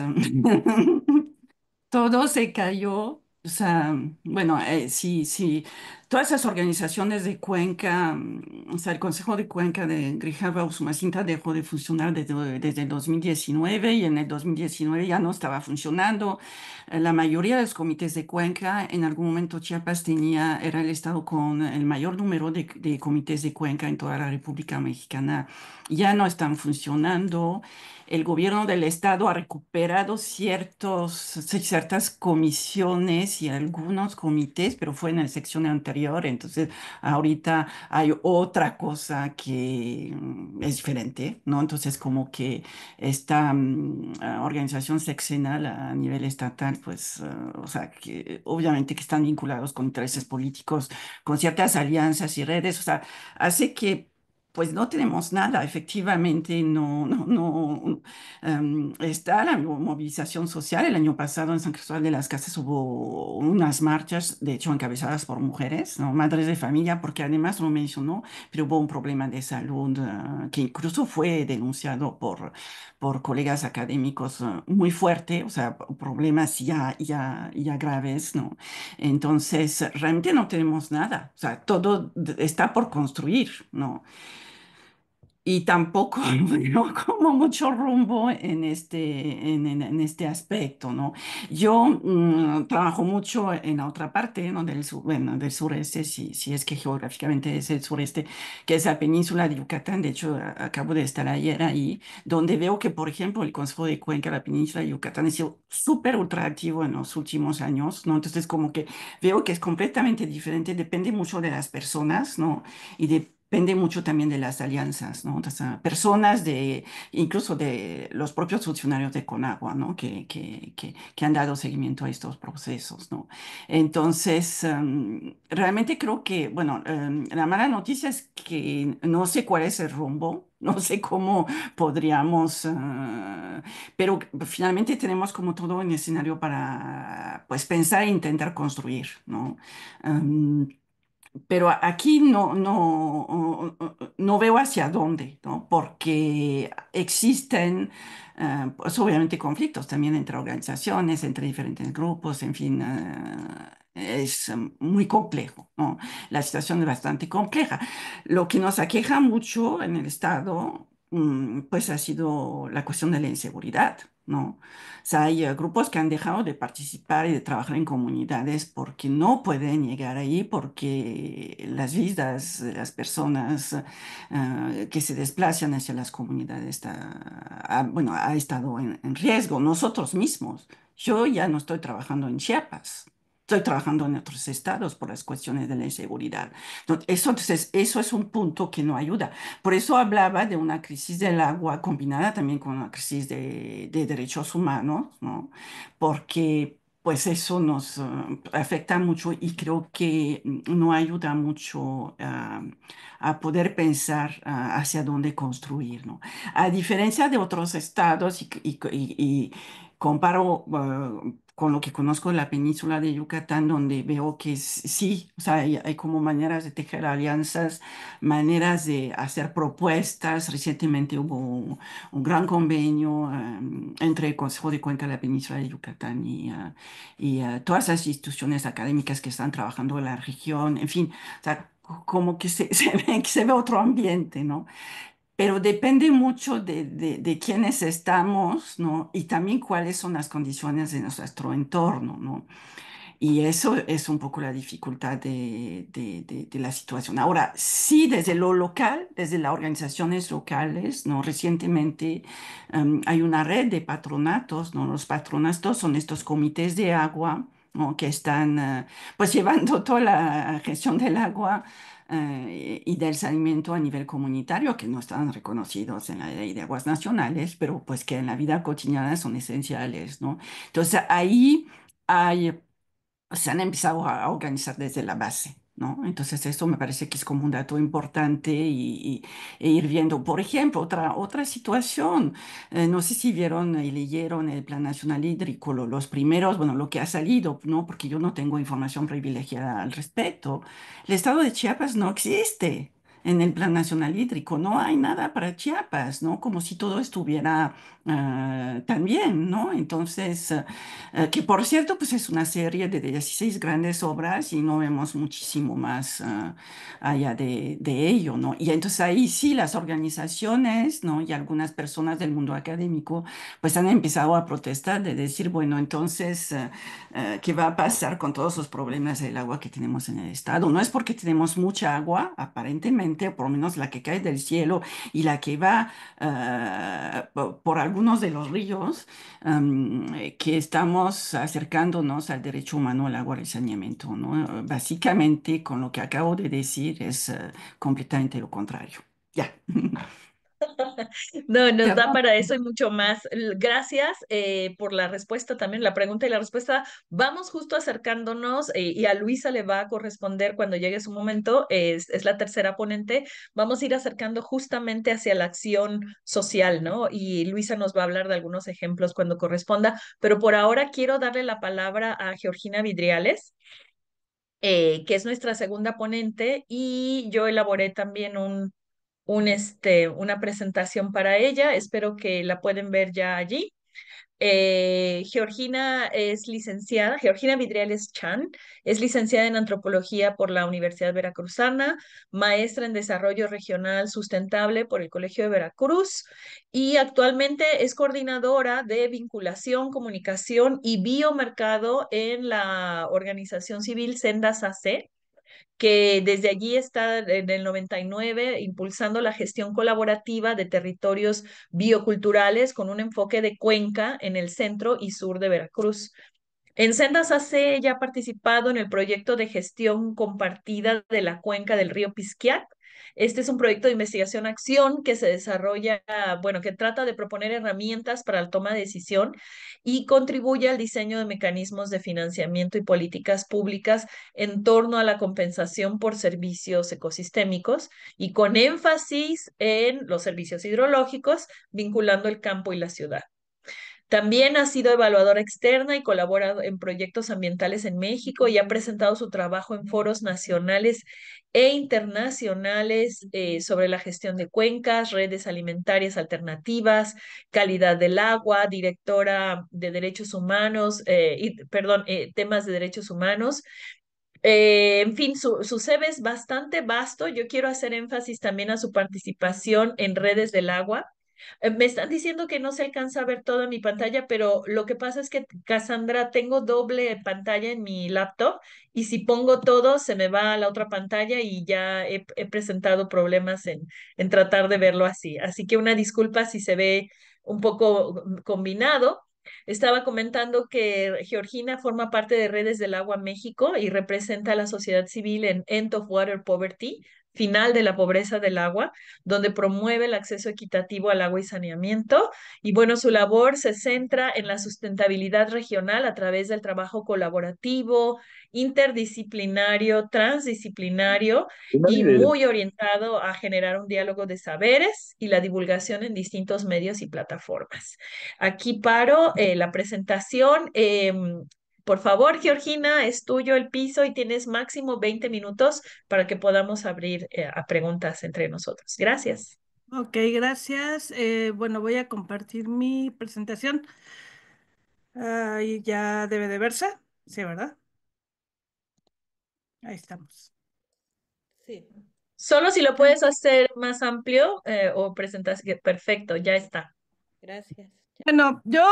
S5: todo se cayó. O sea, bueno, sí, sí, todas esas organizaciones de Cuenca, o sea, el Consejo de Cuenca de Grijalva Usumacinta dejó de funcionar desde el 2019 y en el 2019 ya no estaba funcionando. La mayoría de los comités de Cuenca, en algún momento Chiapas era el estado con el mayor número de comités de Cuenca en toda la República Mexicana, ya no están funcionando. El gobierno del estado ha recuperado ciertas comisiones y algunos comités, pero fue en la sección anterior, entonces ahorita hay otra cosa que es diferente, ¿no? Entonces como que esta organización seccional a nivel estatal, pues, o sea, que obviamente que están vinculados con intereses políticos, con ciertas alianzas y redes, o sea, hace que pues no tenemos nada, efectivamente, no. Está la movilización social. El año pasado en San Cristóbal de las Casas hubo unas marchas, de hecho encabezadas por mujeres, ¿no? Madres de familia, porque además no mencionó, pero hubo un problema de salud que incluso fue denunciado por colegas académicos muy fuerte, o sea, problemas ya graves, ¿no? Entonces, realmente no tenemos nada, o sea, todo está por construir, ¿no? Y tampoco veo como mucho rumbo en este aspecto, ¿no? Yo trabajo mucho en la otra parte, ¿no? Bueno, del sureste, si es que geográficamente es el sureste, que es la península de Yucatán. De hecho, acabo de estar ayer ahí, donde veo que, por ejemplo, el Consejo de Cuenca, la península de Yucatán, ha sido súper ultra activo en los últimos años, ¿no? Entonces, como que veo que es completamente diferente, depende mucho de las personas, ¿no? Y depende mucho también de las alianzas, ¿no? O sea, personas incluso de los propios funcionarios de Conagua, ¿no? Que han dado seguimiento a estos procesos, ¿no? Entonces, realmente creo que, bueno, la mala noticia es que no sé cuál es el rumbo. No sé cómo podríamos, pero finalmente tenemos como todo un escenario para, pues, pensar e intentar construir, ¿no? Em, pero aquí no veo hacia dónde, ¿no? Porque existen, pues obviamente conflictos también entre organizaciones, entre diferentes grupos, en fin, es muy complejo, ¿no? La situación es bastante compleja. Lo que nos aqueja mucho en el Estado, pues ha sido la cuestión de la inseguridad, ¿no? O sea, hay grupos que han dejado de participar y de trabajar en comunidades porque no pueden llegar ahí, porque las vidas de las personas que se desplazan hacia las comunidades bueno, ha estado en riesgo. Nosotros mismos, yo ya no estoy trabajando en Chiapas. Estoy trabajando en otros estados por las cuestiones de la inseguridad. Entonces, eso es un punto que no ayuda. Por eso hablaba de una crisis del agua combinada también con una crisis de derechos humanos, ¿no? Porque pues eso nos afecta mucho y creo que no ayuda mucho a poder pensar hacia dónde construir, ¿no? A diferencia de otros estados y comparo con lo que conozco de la península de Yucatán, donde veo que sí, o sea, hay como maneras de tejer alianzas, maneras de hacer propuestas. Recientemente hubo un gran convenio entre el Consejo de Cuenca de la Península de Yucatán y todas las instituciones académicas que están trabajando en la región, en fin, o sea, como que se ve otro ambiente, ¿no? Pero depende mucho de quiénes estamos, ¿no? Y también cuáles son las condiciones de nuestro entorno, ¿no? Y eso es un poco la dificultad de la situación. Ahora, sí, desde lo local, desde las organizaciones locales, ¿no? Recientemente hay una red de patronatos, ¿no? Los patronatos son estos comités de agua, ¿no? Que están pues llevando toda la gestión del agua y del saneamiento a nivel comunitario, que no están reconocidos en la ley de aguas nacionales, pero pues que en la vida cotidiana son esenciales, ¿no? Entonces ahí hay se han empezado a organizar desde la base, ¿no? Entonces eso me parece que es como un dato importante e ir viendo. Por ejemplo, otra situación, no sé si vieron y leyeron el Plan Nacional Hídrico, los primeros, bueno, lo que ha salido, ¿no? Porque yo no tengo información privilegiada al respecto. El estado de Chiapas no existe. En el Plan Nacional Hídrico no hay nada para Chiapas, ¿no? Como si todo estuviera tan bien, ¿no? Entonces, que por cierto, pues es una serie de 16 grandes obras y no vemos muchísimo más allá de ello, ¿no? Y entonces ahí sí las organizaciones, ¿no? Y algunas personas del mundo académico, pues han empezado a protestar de decir, bueno, entonces, ¿qué va a pasar con todos los problemas del agua que tenemos en el estado? No es porque tenemos mucha agua, aparentemente, por lo menos la que cae del cielo y la que va por algunos de los ríos que estamos acercándonos al derecho humano al agua y al saneamiento, ¿no? Básicamente, con lo que acabo de decir, es completamente lo contrario. Ya.
S4: No, nos da
S5: Perdón.
S4: para eso y mucho más. Gracias por la respuesta también, la pregunta y la respuesta. Vamos justo acercándonos y a Luisa le va a corresponder cuando llegue su momento, es la tercera ponente. Vamos a ir acercando justamente hacia la acción social, ¿no? Y Luisa nos va a hablar de algunos ejemplos cuando corresponda, pero por ahora quiero darle la palabra a Georgina Vidriales, que es nuestra segunda ponente, y yo elaboré también una presentación para ella. Espero que la pueden ver ya allí. Georgina es licenciada, Georgina Vidriales Chan, es licenciada en antropología por la Universidad Veracruzana, maestra en desarrollo regional sustentable por el Colegio de Veracruz y actualmente es coordinadora de vinculación, comunicación y biomercado en la organización civil Sendas AC, que desde allí está en el 99 impulsando la gestión colaborativa de territorios bioculturales con un enfoque de cuenca en el centro y sur de Veracruz. En Sendas AC ya ha participado en el proyecto de gestión compartida de la cuenca del río Pisquiat. Este es un proyecto de investigación-acción que se desarrolla, bueno, que trata de proponer herramientas para la toma de decisión y contribuye al diseño de mecanismos de financiamiento y políticas públicas en torno a la compensación por servicios ecosistémicos y con énfasis en los servicios hidrológicos, vinculando el campo y la ciudad. También ha sido evaluadora externa y colabora en proyectos ambientales en México y ha presentado su trabajo en foros nacionales e internacionales sobre la gestión de cuencas, redes alimentarias alternativas, calidad del agua, directora de derechos humanos, perdón, temas de derechos humanos. En fin, su CV es bastante vasto. Yo quiero hacer énfasis también a su participación en redes del agua. Me están diciendo que no se alcanza a ver toda mi pantalla, pero lo que pasa es que, Cassandra, tengo doble pantalla en mi laptop y si pongo todo se me va a la otra pantalla y ya he presentado problemas en tratar de verlo así. Así que una disculpa si se ve un poco combinado. Estaba comentando que Georgina forma parte de Redes del Agua México y representa a la sociedad civil en End of Water Poverty, final de la pobreza del agua, donde promueve el acceso equitativo al agua y saneamiento. Y bueno, su labor se centra en la sustentabilidad regional a través del trabajo colaborativo, interdisciplinario, transdisciplinario y muy orientado a generar un diálogo de saberes y la divulgación en distintos medios y plataformas. Aquí paro la presentación. Por favor, Georgina, es tuyo el piso y tienes máximo 20 minutos para que podamos abrir a preguntas entre nosotros. Gracias.
S8: Ok, gracias. Bueno, voy a compartir mi presentación. Ahí ya debe de verse. Sí, ¿verdad? Ahí estamos.
S2: Sí,
S4: Solo si lo puedes hacer más amplio o presentas, perfecto, ya está.
S2: gracias. Ya.
S8: Bueno, yo,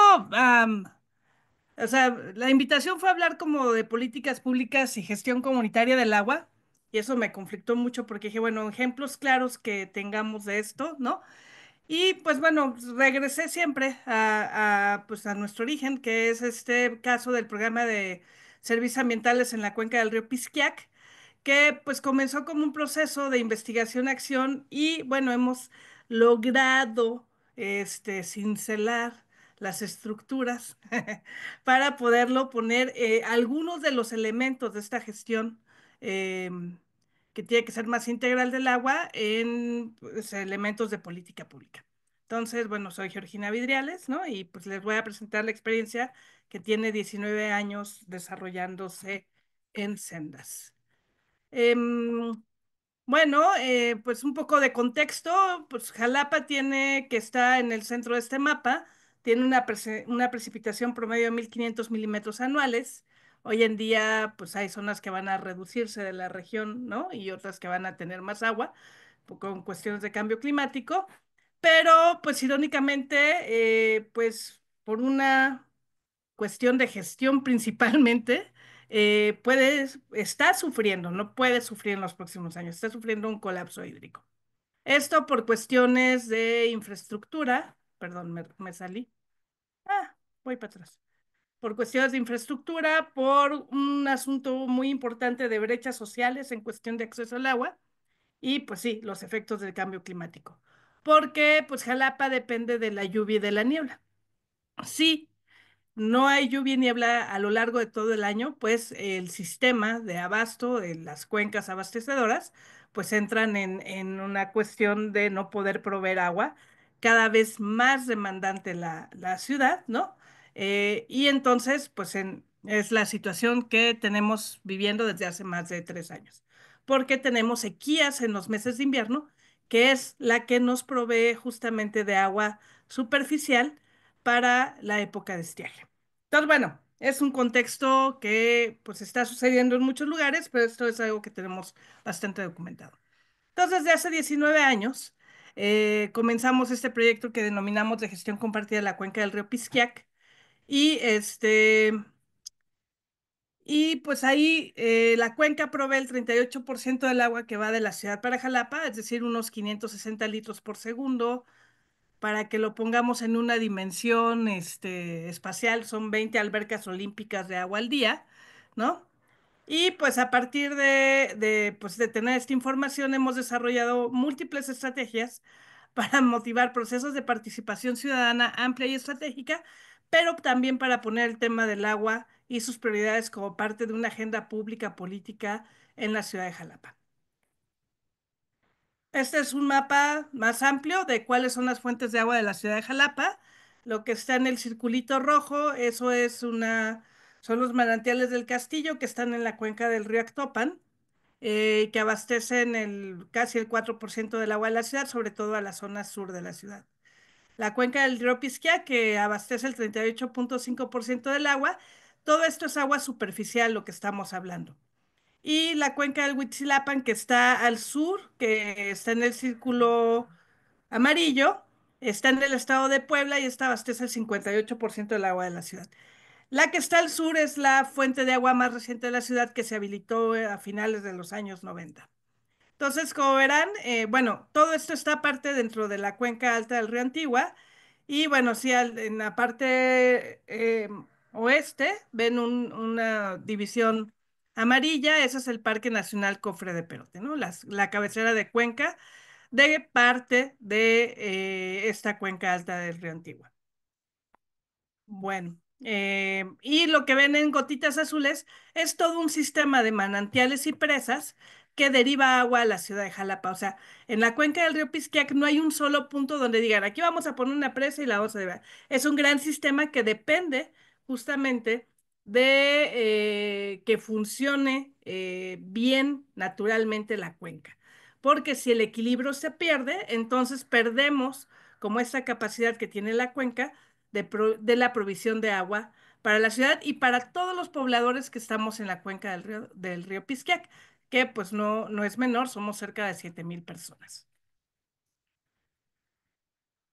S8: o sea, la invitación fue a hablar como de políticas públicas y gestión comunitaria del agua. Y eso me conflictó mucho porque dije, bueno, ejemplos claros que tengamos de esto, ¿no? Y pues bueno, regresé siempre pues a nuestro origen, que es este caso del programa de servicios ambientales en la cuenca del río Pisquiac, que pues comenzó como un proceso de investigación-acción y bueno, hemos logrado cincelar las estructuras para poderlo poner algunos de los elementos de esta gestión que tiene que ser más integral del agua en pues, elementos de política pública. Entonces, bueno, soy Georgina Vidriales, ¿no? Y pues les voy a presentar la experiencia que tiene 19 años desarrollándose en Sendas. Em, bueno, pues un poco de contexto, pues Jalapa tiene que está en el centro de este mapa, tiene una precipitación promedio de 1.500 milímetros anuales. Hoy en día, pues hay zonas que van a reducirse de la región, ¿no? Y otras que van a tener más agua con cuestiones de cambio climático. Pero, pues irónicamente, pues por una cuestión de gestión principalmente, está sufriendo, no puede sufrir en los próximos años, está sufriendo un colapso hídrico. Esto por cuestiones de infraestructura, perdón, me salí. Voy para atrás. Por cuestiones de infraestructura, por un asunto muy importante de brechas sociales en cuestión de acceso al agua y pues sí, los efectos del cambio climático. Porque pues Jalapa depende de la lluvia y de la niebla. Sí, no hay lluvia y niebla a lo largo de todo el año, pues el sistema de abasto de las cuencas abastecedoras, pues entran en una cuestión de no poder proveer agua, cada vez más demandante la ciudad, ¿no? Y entonces, pues es la situación que tenemos viviendo desde hace más de 3 años, porque tenemos sequías en los meses de invierno, que es la que nos provee justamente de agua superficial para la época de estiaje. Entonces, bueno, es un contexto que pues está sucediendo en muchos lugares, pero esto es algo que tenemos bastante documentado. Entonces, desde hace 19 años comenzamos este proyecto que denominamos de gestión compartida de la cuenca del río Pisquiac y pues ahí la cuenca provee el 38% del agua que va de la ciudad para Jalapa, es decir, unos 560 litros por segundo. Para que lo pongamos en una dimensión espacial, son 20 albercas olímpicas de agua al día, ¿no? Y pues a partir pues, de tener esta información hemos desarrollado múltiples estrategias para motivar procesos de participación ciudadana amplia y estratégica, pero también para poner el tema del agua y sus prioridades como parte de una agenda pública política en la ciudad de Jalapa. Este es un mapa más amplio de cuáles son las fuentes de agua de la ciudad de Jalapa. Lo que está en el circulito rojo, eso son los manantiales del Castillo que están en la cuenca del río Actopan, que abastecen casi el 4% del agua de la ciudad, sobre todo a la zona sur de la ciudad. La cuenca del río Pisquia, que abastece el 38.5% del agua. Todo esto es agua superficial, lo que estamos hablando. Y la cuenca del Huitzilapan, que está al sur, que está en el círculo amarillo, está en el estado de Puebla y esta abastece el 58% del agua de la ciudad. La que está al sur es la fuente de agua más reciente de la ciudad que se habilitó a finales de los años 90. Entonces, como verán, bueno, todo esto está parte dentro de la cuenca alta del río Antigua. Y bueno, sí, en la parte oeste ven una división amarilla, ese es el Parque Nacional Cofre de Perote, ¿no? La cabecera de cuenca de parte de esta cuenca alta del río Antigua. Bueno, y lo que ven en gotitas azules es todo un sistema de manantiales y presas que deriva agua a la ciudad de Jalapa. O sea, en la cuenca del río Pisquiac no hay un solo punto donde digan, aquí vamos a poner una presa y la vamos a derivar. Es un gran sistema que depende justamente de que funcione bien naturalmente la cuenca. Porque si el equilibrio se pierde, entonces perdemos como esta capacidad que tiene la cuenca de la provisión de agua para la ciudad y para todos los pobladores que estamos en la cuenca del río Pisquiac, que pues no es menor, somos cerca de 7,000 personas.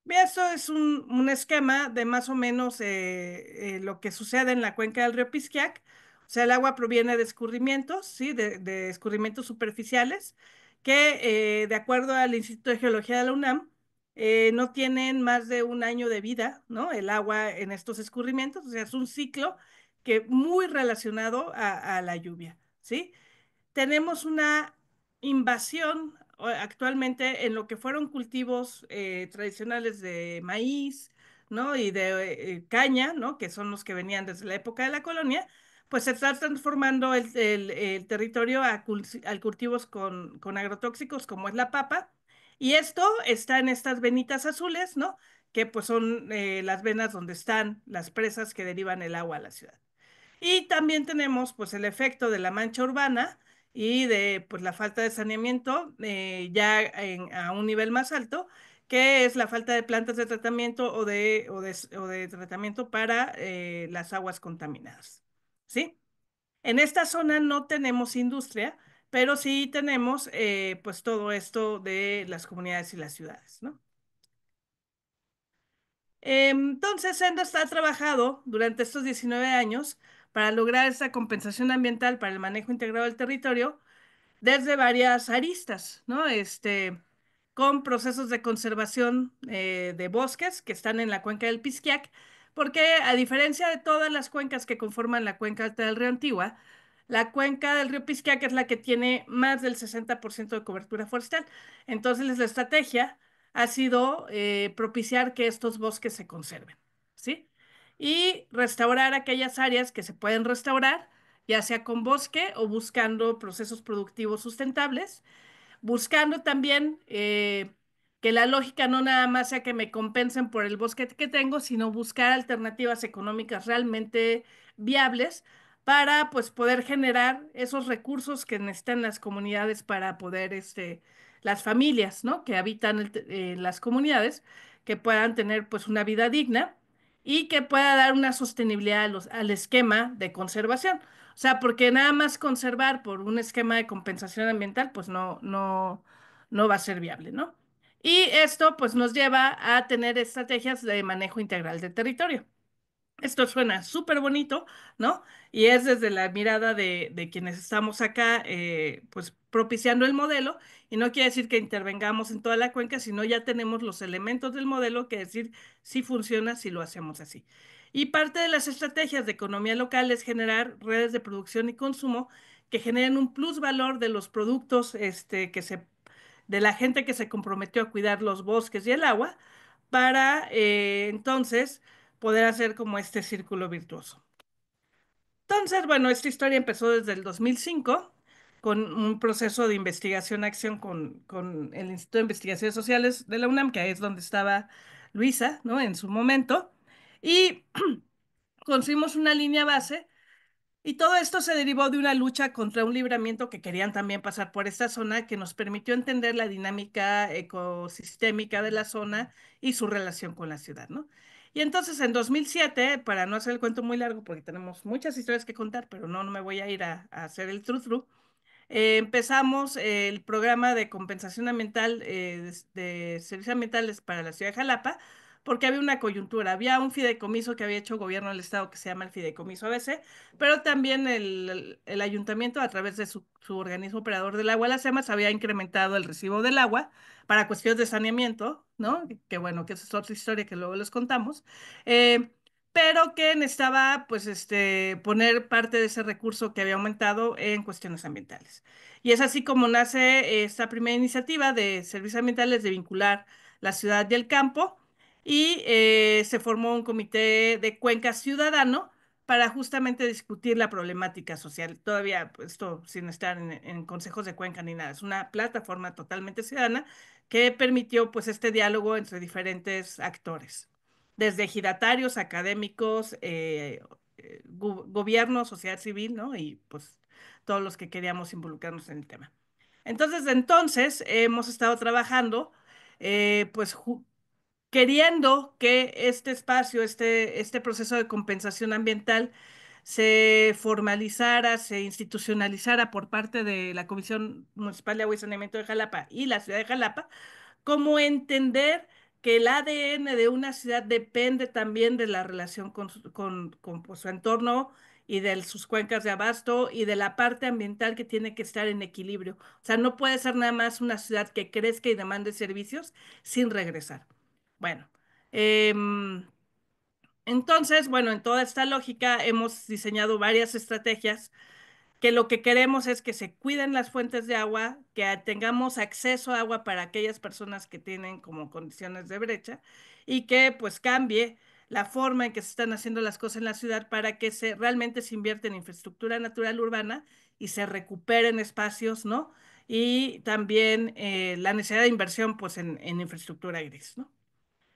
S8: Esto es un esquema de más o menos lo que sucede en la cuenca del río Pisquiac. O sea, el agua proviene de escurrimientos, ¿sí? De escurrimientos superficiales, que de acuerdo al Instituto de Geología de la UNAM, no tienen más de un año de vida, ¿no? El agua en estos escurrimientos, o sea, es un ciclo que muy relacionado a la lluvia, ¿sí? Tenemos una invasión actualmente en lo que fueron cultivos tradicionales de maíz, ¿no? Y de caña, ¿no? Que son los que venían desde la época de la colonia, pues se está transformando el territorio a cultivos con agrotóxicos como es la papa. Y esto está en estas venitas azules, ¿no? Que pues son las venas donde están las presas que derivan el agua a la ciudad. Y también tenemos pues el efecto de la mancha urbana y de pues la falta de saneamiento a un nivel más alto, que es la falta de plantas de tratamiento o de tratamiento para las aguas contaminadas. ¿Sí? En esta zona no tenemos industria, pero sí tenemos pues todo esto de las comunidades y las ciudades, ¿no? Entonces, Sendas ha trabajado durante estos 19 años para lograr esta compensación ambiental para el manejo integrado del territorio desde varias aristas, ¿no? Con procesos de conservación de bosques que están en la cuenca del Pisquiac, porque a diferencia de todas las cuencas que conforman la cuenca alta del río Antigua, la cuenca del río Pisquiac es la que tiene más del 60% de cobertura forestal. Entonces, la estrategia ha sido propiciar que estos bosques se conserven, ¿sí? Y restaurar aquellas áreas que se pueden restaurar, ya sea con bosque o buscando procesos productivos sustentables, buscando también que la lógica no nada más sea que me compensen por el bosque que tengo, sino buscar alternativas económicas realmente viables para pues poder generar esos recursos que necesitan las comunidades para poder, las familias, ¿no? Que habitan las comunidades, que puedan tener pues una vida digna y que pueda dar una sostenibilidad al esquema de conservación. O sea, porque nada más conservar por un esquema de compensación ambiental, pues no va a ser viable, ¿no? Y esto pues nos lleva a tener estrategias de manejo integral del territorio. Esto suena súper bonito, ¿no? Y es desde la mirada de quienes estamos acá, pues propiciando el modelo, y no quiere decir que intervengamos en toda la cuenca, sino ya tenemos los elementos del modelo que decir si funciona, si lo hacemos así. Y parte de las estrategias de economía local es generar redes de producción y consumo que generen un plusvalor de los productos, de la gente que se comprometió a cuidar los bosques y el agua, para entonces poder hacer como este círculo virtuoso. Entonces, bueno, esta historia empezó desde el 2005 con un proceso de investigación-acción con el Instituto de Investigaciones Sociales de la UNAM, que ahí es donde estaba Luisa, ¿no? En su momento. Y construimos una línea base y todo esto se derivó de una lucha contra un libramiento que querían también pasar por esta zona que nos permitió entender la dinámica ecosistémica de la zona y su relación con la ciudad, ¿no? Y entonces en 2007, para no hacer el cuento muy largo, porque tenemos muchas historias que contar, pero no me voy a ir a hacer el tru-tru, empezamos el programa de compensación ambiental de servicios ambientales para la ciudad de Jalapa, porque había una coyuntura, había un fideicomiso que había hecho gobierno del estado que se llama el Fideicomiso ABC, pero también el ayuntamiento a través de su organismo operador del agua, las SEMAS, había incrementado el recibo del agua para cuestiones de saneamiento, ¿no? Que bueno, que esa es otra historia que luego les contamos. Eh, pero que necesitaba pues poner parte de ese recurso que había aumentado en cuestiones ambientales. Y es así como nace esta primera iniciativa de servicios ambientales de vincular la ciudad y el campo y se formó un comité de cuenca ciudadano para justamente discutir la problemática social. Todavía pues, esto sin estar en consejos de cuenca ni nada, es una plataforma totalmente ciudadana que permitió pues este diálogo entre diferentes actores desde ejidatarios, académicos, gobierno, sociedad civil, ¿no? Y pues todos los que queríamos involucrarnos en el tema. Entonces, de entonces hemos estado trabajando, pues queriendo que este espacio, este proceso de compensación ambiental se formalizara, se institucionalizara por parte de la Comisión Municipal de Agua y Saneamiento de Jalapa y la ciudad de Jalapa, como entender que el ADN de una ciudad depende también de la relación con, pues, su entorno y de sus cuencas de abasto y de la parte ambiental que tiene que estar en equilibrio. O sea, no puede ser nada más una ciudad que crezca y demande servicios sin regresar. Bueno, em, entonces, bueno, en toda esta lógica hemos diseñado varias estrategias que lo que queremos es que se cuiden las fuentes de agua, que tengamos acceso a agua para aquellas personas que tienen como condiciones de brecha y que pues cambie la forma en que se están haciendo las cosas en la ciudad para que realmente se invierta en infraestructura natural urbana y se recuperen espacios, ¿no? Y también la necesidad de inversión pues en infraestructura gris, ¿no?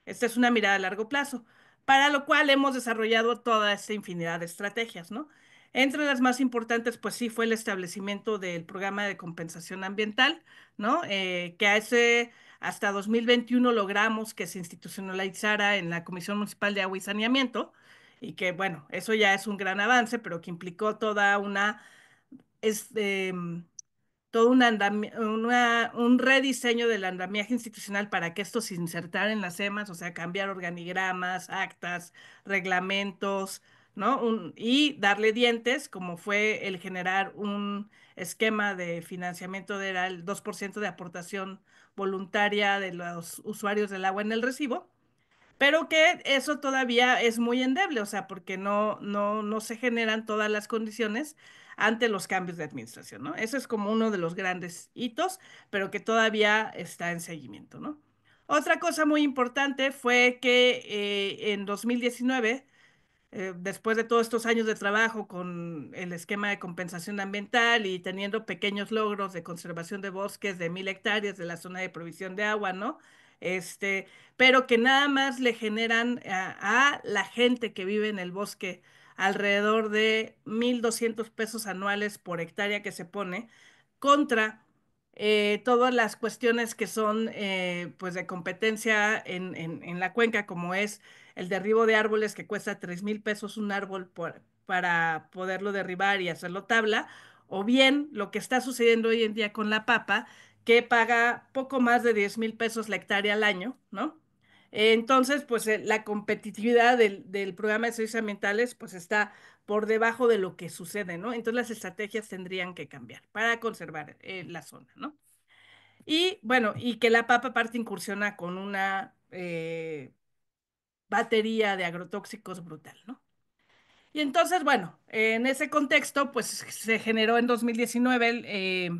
S8: Esta es una mirada a largo plazo, para lo cual hemos desarrollado toda esta infinidad de estrategias, ¿no? Entre las más importantes, pues sí, fue el establecimiento del programa de compensación ambiental, ¿no? Que hasta 2021 logramos que se institucionalizara en la Comisión Municipal de Agua y Saneamiento, y que, bueno, eso ya es un gran avance, pero que implicó toda una, este, todo un rediseño del andamiaje institucional para que esto se insertara en las EMAS, o sea, cambiar organigramas, actas, reglamentos, ¿no? Y darle dientes, como fue el generar un esquema de financiamiento era el 2% de aportación voluntaria de los usuarios del agua en el recibo, pero que eso todavía es muy endeble, o sea, porque no se generan todas las condiciones ante los cambios de administración, ¿no? Ese es como uno de los grandes hitos, pero que todavía está en seguimiento, ¿no? Otra cosa muy importante fue que en 2019 después de todos estos años de trabajo con el esquema de compensación ambiental y teniendo pequeños logros de conservación de bosques de 1.000 hectáreas de la zona de provisión de agua, ¿no? Este, pero que nada más le generan a la gente que vive en el bosque alrededor de 1.200 pesos anuales por hectárea que se pone contra todas las cuestiones que son pues de competencia en la cuenca, como es el derribo de árboles que cuesta 3.000 pesos un árbol para poderlo derribar y hacerlo tabla, o bien lo que está sucediendo hoy en día con la papa, que paga poco más de 10.000 pesos la hectárea al año, ¿no? Entonces, pues la competitividad del programa de servicios ambientales pues está por debajo de lo que sucede, ¿no? Entonces las estrategias tendrían que cambiar para conservar la zona, ¿no? Y bueno, y que la papa aparte incursiona con una batería de agrotóxicos brutal, ¿no? Y entonces, bueno, en ese contexto, pues se generó en 2019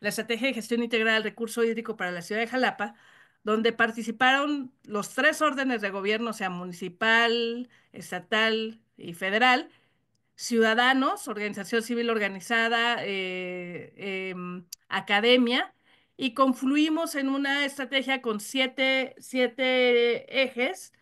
S8: la Estrategia de Gestión Integral del Recurso Hídrico para la ciudad de Jalapa, donde participaron los tres órdenes de gobierno, o sea, municipal, estatal y federal, ciudadanos, organización civil organizada, academia, y confluimos en una estrategia con siete ejes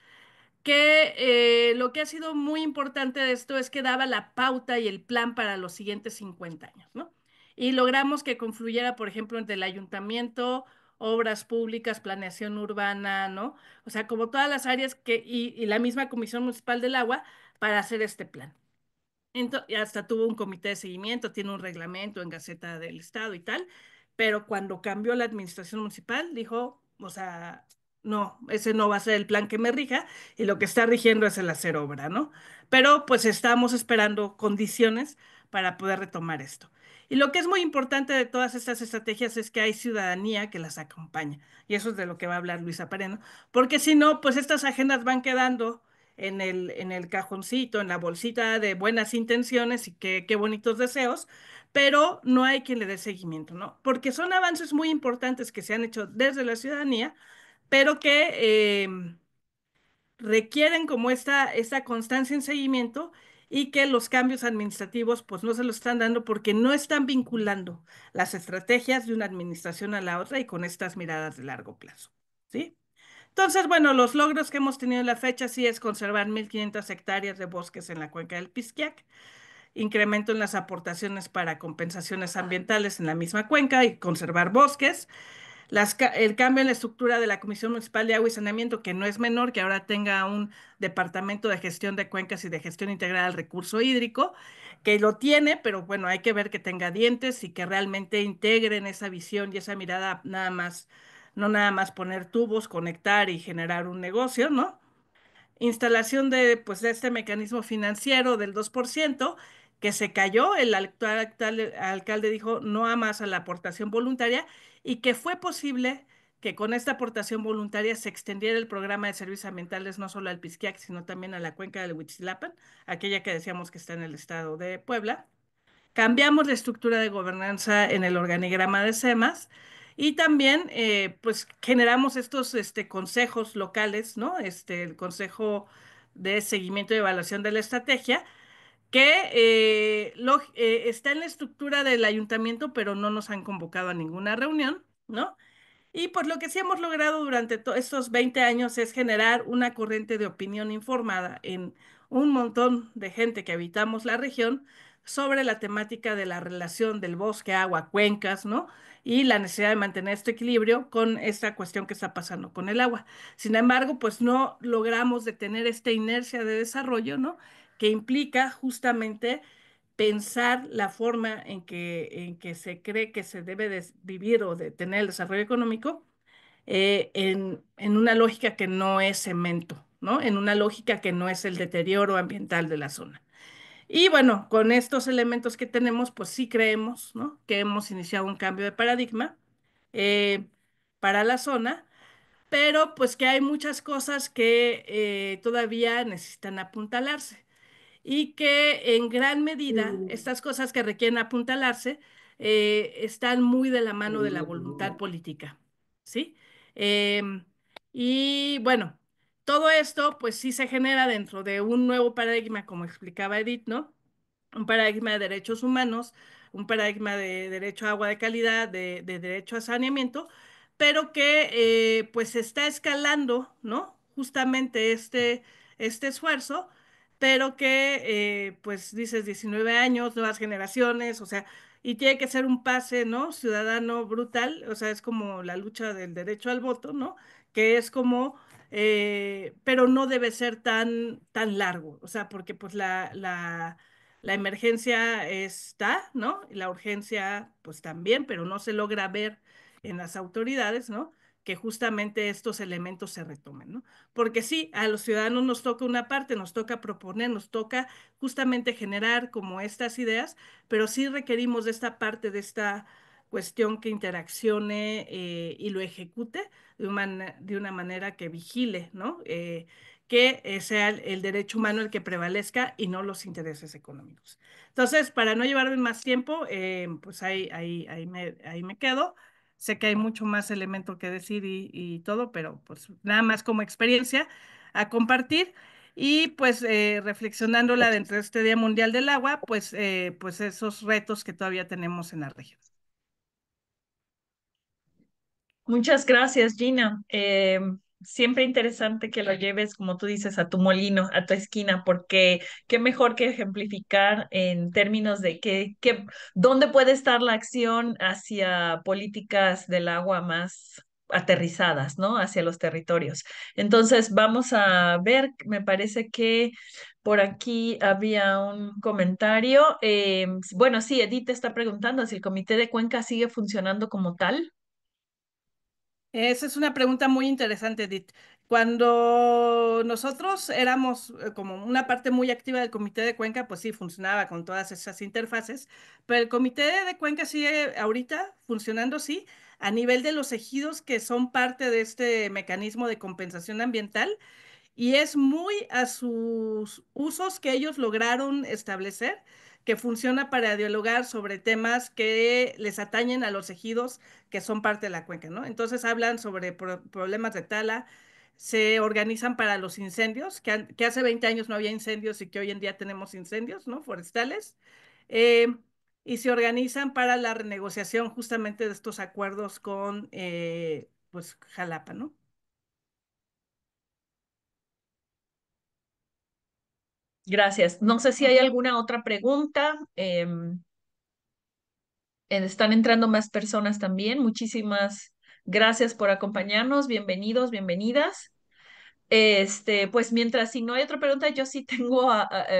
S8: que lo que ha sido muy importante de esto es que daba la pauta y el plan para los siguientes 50 años, ¿no? Y logramos que confluyera, por ejemplo, entre el ayuntamiento, obras públicas, planeación urbana, ¿no? O sea, como todas las áreas y la misma Comisión Municipal del Agua para hacer este plan. Y hasta tuvo un comité de seguimiento, tiene un reglamento en Gaceta del Estado y tal, pero cuando cambió la administración municipal, dijo, o sea, no, ese no va a ser el plan que me rija y lo que está rigiendo es el hacer obra, ¿no? Pero pues estamos esperando condiciones para poder retomar esto. Y lo que es muy importante de todas estas estrategias es que hay ciudadanía que las acompaña. Y eso es de lo que va a hablar Luisa Pareno, porque si no, pues estas agendas van quedando en el cajoncito, en la bolsita de buenas intenciones y qué bonitos deseos, pero no hay quien le dé seguimiento, ¿no? Porque son avances muy importantes que se han hecho desde la ciudadanía, pero que requieren como esta constancia en seguimiento y que los cambios administrativos pues no se lo están dando porque no están vinculando las estrategias de una administración a la otra y con estas miradas de largo plazo, ¿sí? Entonces, bueno, los logros que hemos tenido en la fecha sí es conservar 1.500 hectáreas de bosques en la cuenca del Pisquiac, incremento en las aportaciones para compensaciones ambientales en la misma cuenca y conservar bosques, el cambio en la estructura de la Comisión Municipal de Agua y Saneamiento, que no es menor, que ahora tenga un departamento de gestión de cuencas y de gestión integral del recurso hídrico, que lo tiene, pero bueno, hay que ver que tenga dientes y que realmente integren esa visión y esa mirada nada más, no nada más poner tubos, conectar y generar un negocio, ¿no? Instalación pues, de este mecanismo financiero del 2% que se cayó, el actual alcalde dijo no a más a la aportación voluntaria y que fue posible que con esta aportación voluntaria se extendiera el programa de servicios ambientales no solo al Pisquiac, sino también a la cuenca del Huitzilapan, aquella que decíamos que está en el estado de Puebla. Cambiamos la estructura de gobernanza en el organigrama de SEMAS y también pues generamos estos consejos locales, ¿no? El Consejo de Seguimiento y Evaluación de la Estrategia, que está en la estructura del ayuntamiento, pero no nos han convocado a ninguna reunión, ¿no? Y pues lo que sí hemos logrado durante estos 20 años es generar una corriente de opinión informada en un montón de gente que habitamos la región sobre la temática de la relación del bosque, agua, cuencas, ¿no? Y la necesidad de mantener este equilibrio con esta cuestión que está pasando con el agua. Sin embargo, pues no logramos detener esta inercia de desarrollo, ¿no? Que implica justamente pensar la forma en que se cree que se debe de vivir o de tener el desarrollo económico en una lógica que no es cemento, ¿no? En una lógica que no es el deterioro ambiental de la zona. Y bueno, con estos elementos que tenemos, pues sí creemos, ¿no? Que hemos iniciado un cambio de paradigma eh, para la zona, pero pues que hay muchas cosas que todavía necesitan apuntalarse y que en gran medida estas cosas que requieren apuntalarse están muy de la mano de la voluntad política, ¿sí? Em, y bueno, todo esto pues sí se genera dentro de un nuevo paradigma, como explicaba Edith, ¿no? Un paradigma de derechos humanos, un paradigma de derecho a agua de calidad, de derecho a saneamiento, pero que pues está escalando, ¿no? Justamente este esfuerzo, pero que pues dices 19 años, nuevas generaciones, o sea, y tiene que ser un pase, ¿no? Ciudadano brutal, o sea, es como la lucha del derecho al voto, ¿no? Que es como pero no debe ser tan largo, o sea, porque pues la emergencia está, ¿no? Y la urgencia, pues también, pero no se logra ver en las autoridades, ¿no? Que justamente estos elementos se retomen, ¿no? Porque sí, a los ciudadanos nos toca una parte, nos toca proponer, nos toca justamente generar como estas ideas, pero sí requerimos de esta parte, de esta cuestión que interaccione y lo ejecute de una manera que vigile, ¿no? Que sea el derecho humano el que prevalezca y no los intereses económicos. Entonces, para no llevarme más tiempo, pues ahí me quedo. Sé que hay mucho más elemento que decir y todo, pero pues nada más como experiencia a compartir. Y pues reflexionándola dentro de este Día Mundial del Agua, pues esos retos que todavía tenemos en la región.
S4: Muchas gracias, Gina. siempre interesante que lo lleves, como tú dices, a tu molino, a tu esquina, porque qué mejor que ejemplificar en términos de dónde puede estar la acción hacia políticas del agua más aterrizadas, ¿no? Hacia los territorios. Entonces, vamos a ver, me parece que por aquí había un comentario. Bueno, sí, Edith está preguntando si el Comité de Cuenca sigue funcionando como tal.
S8: Esa es una pregunta muy interesante, Edith. Cuando nosotros éramos como una parte muy activa del Comité de Cuenca, pues sí, funcionaba con todas esas interfaces, pero el Comité de Cuenca sigue ahorita funcionando, sí, a nivel de los ejidos que son parte de este mecanismo de compensación ambiental y es muy a sus usos que ellos lograron establecer, que funciona para dialogar sobre temas que les atañen a los ejidos que son parte de la cuenca, ¿no? Entonces hablan sobre problemas de tala, se organizan para los incendios, que hace 20 años no había incendios y que hoy en día tenemos incendios, ¿no? Forestales. eh, y se organizan para la renegociación justamente de estos acuerdos con, pues, Jalapa, ¿no?
S4: Gracias. No sé si hay alguna otra pregunta. Están entrando más personas también. Muchísimas gracias por acompañarnos. Bienvenidos, bienvenidas. Pues mientras si no hay otra pregunta, yo sí tengo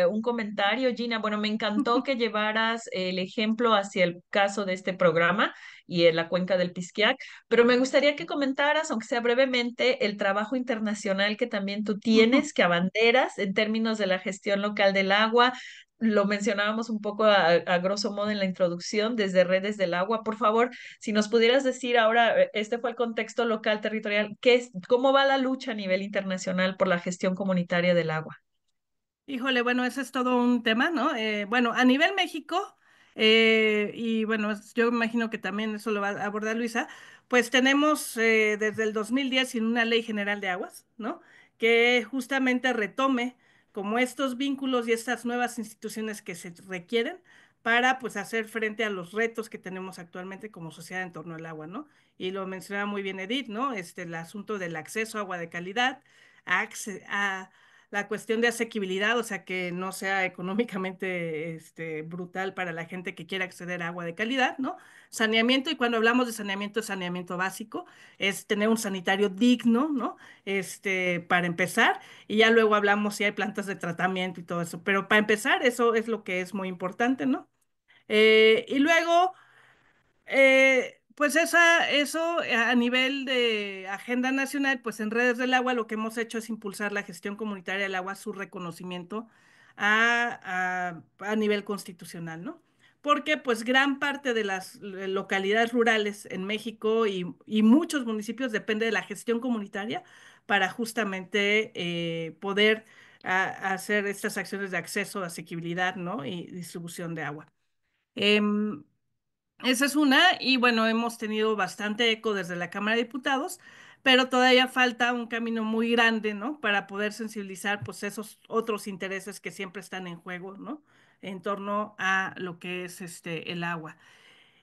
S4: un comentario, Gina. Bueno, me encantó que llevaras el ejemplo hacia el caso de este programa y en la cuenca del Pisquiac, pero me gustaría que comentaras, aunque sea brevemente, el trabajo internacional que también tú tienes, que abanderas en términos de la gestión local del agua. Lo mencionábamos un poco a grosso modo en la introducción, desde Redes del Agua. Por favor, si nos pudieras decir ahora, este fue el contexto local, territorial, cómo va la lucha a nivel internacional por la gestión comunitaria del agua?
S8: Híjole, bueno, ese es todo un tema, ¿no? Bueno, a nivel México, y bueno, yo imagino que también eso lo va a abordar Luisa, pues tenemos desde el 2010 en una ley general de aguas, ¿no? Que justamente retome como estos vínculos y estas nuevas instituciones que se requieren para pues hacer frente a los retos que tenemos actualmente como sociedad en torno al agua, ¿no? Y lo mencionaba muy bien Edith, ¿no? El asunto del acceso a agua de calidad, a la cuestión de asequibilidad, o sea, que no sea económicamente brutal para la gente que quiera acceder a agua de calidad, ¿no? Saneamiento, y cuando hablamos de saneamiento, es saneamiento básico, es tener un sanitario digno, ¿no? Para empezar, y ya luego hablamos si hay plantas de tratamiento y todo eso, pero para empezar, eso es lo que es muy importante, ¿no? Y luego pues eso a nivel de agenda nacional, pues en Redes del Agua lo que hemos hecho es impulsar la gestión comunitaria del agua, su reconocimiento a nivel constitucional, ¿no? Porque pues gran parte de las localidades rurales en México y muchos municipios depende de la gestión comunitaria para justamente poder hacer estas acciones de acceso, asequibilidad, ¿no? Y distribución de agua. Em, Esa es una, y bueno, hemos tenido bastante eco desde la Cámara de Diputados, pero todavía falta un camino muy grande, ¿no? Para poder sensibilizar, pues, esos otros intereses que siempre están en juego, ¿no? En torno a lo que es el agua.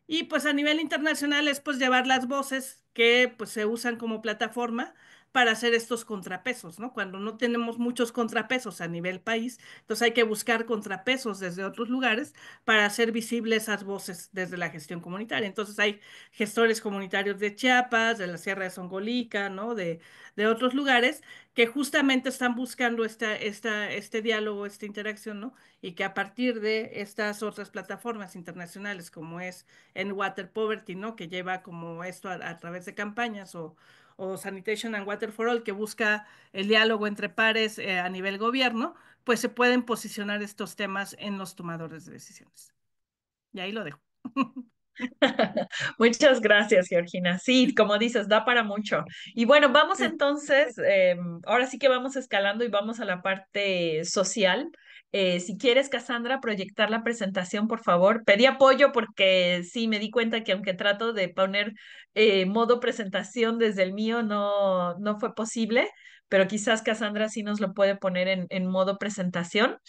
S8: Y pues a nivel internacional es pues llevar las voces que pues se usan como plataforma para hacer estos contrapesos, ¿no? Cuando no tenemos muchos contrapesos a nivel país, entonces hay que buscar contrapesos desde otros lugares para hacer visibles esas voces desde la gestión comunitaria. Entonces hay gestores comunitarios de Chiapas, de la Sierra de Songolica, ¿no? De otros lugares que justamente están buscando este diálogo, esta interacción, ¿no? Y que a partir de estas otras plataformas internacionales como es en Water Poverty, ¿no? Que lleva como esto a través de campañas o Sanitation and Water for All, que busca el diálogo entre pares a nivel gobierno, pues se pueden posicionar estos temas en los tomadores de decisiones. Y ahí lo dejo.
S4: Muchas gracias, Georgina. Sí, como dices, da para mucho. Y bueno, vamos entonces, ahora sí que vamos escalando y vamos a la parte social. Si quieres, Cassandra, proyectar la presentación, por favor. Pedí apoyo porque sí me di cuenta que aunque trato de poner modo presentación desde el mío, no fue posible, pero quizás Cassandra sí nos lo puede poner en modo presentación.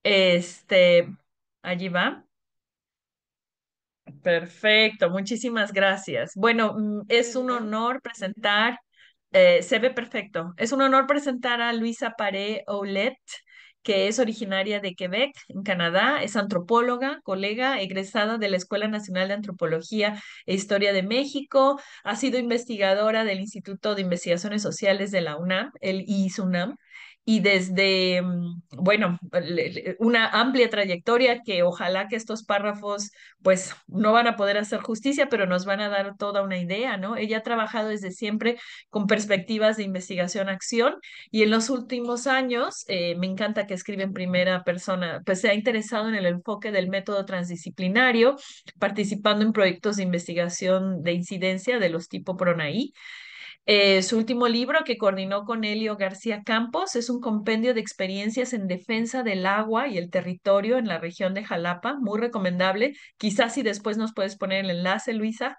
S4: Este, allí va. Perfecto, muchísimas gracias. Bueno, es un honor presentar Se ve perfecto. Es un honor presentar a Luisa Paré Ouellet, que es originaria de Quebec, en Canadá. Es antropóloga, colega, egresada de la Escuela Nacional de Antropología e Historia de México. Ha sido investigadora del Instituto de Investigaciones Sociales de la UNAM, el ISUNAM. Y desde, bueno, una amplia trayectoria que ojalá que estos párrafos, pues, no van a poder hacer justicia, pero nos van a dar toda una idea, ¿no? Ella ha trabajado desde siempre con perspectivas de investigación-acción. Y en los últimos años, me encanta que escribe en primera persona, pues se ha interesado en el enfoque del método transdisciplinario, participando en proyectos de investigación de incidencia de los tipo PRONAI. Su último libro que coordinó con Elio García Campos es un compendio de experiencias en defensa del agua y el territorio en la región de Jalapa, muy recomendable. Quizás si después nos puedes poner el enlace, Luisa.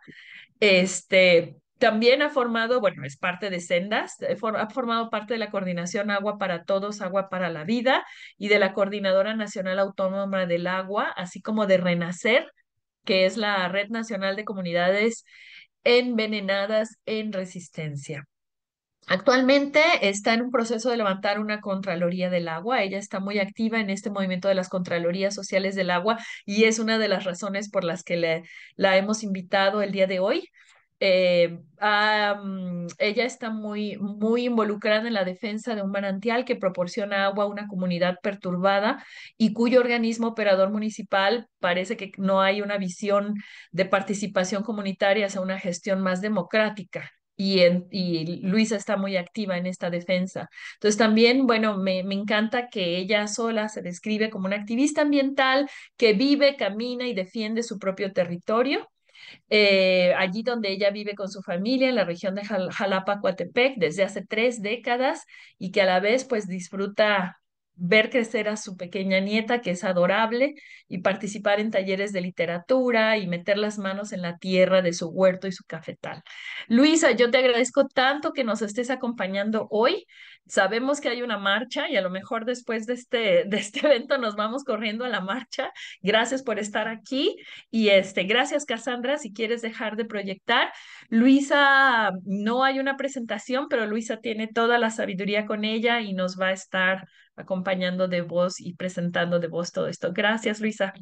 S4: También ha formado, bueno, es parte de Sendas, ha formado parte de la Coordinación Agua para Todos, Agua para la Vida y de la Coordinadora Nacional Autónoma del Agua, así como de Renacer, que es la Red Nacional de Comunidades Envenenadas en Resistencia. Actualmente está en un proceso de levantar una Contraloría del Agua. Ella está muy activa en este movimiento de las Contralorías Sociales del Agua y es una de las razones por las que la hemos invitado el día de hoy. Ella está muy involucrada en la defensa de un manantial que proporciona agua a una comunidad perturbada y cuyo organismo operador municipal parece que no hay una visión de participación comunitaria hacia una gestión más democrática. Y Luisa está muy activa en esta defensa. Entonces también, bueno, me encanta que ella sola se describe como una activista ambiental que vive, camina y defiende su propio territorio, allí donde ella vive con su familia en la región de Jalapa, Coatepec, desde hace 3 décadas y que a la vez pues disfruta ver crecer a su pequeña nieta, que es adorable, y participar en talleres de literatura y meter las manos en la tierra de su huerto y su cafetal. Luisa, yo te agradezco tanto que nos estés acompañando hoy. Sabemos que hay una marcha y a lo mejor después de este evento nos vamos corriendo a la marcha. Gracias por estar aquí. Y gracias, Cassandra, si quieres dejar de proyectar. Luisa, no hay una presentación, pero Luisa tiene toda la sabiduría con ella y nos va a estar acompañando de voz y presentando de voz todo esto. Gracias, Luisa.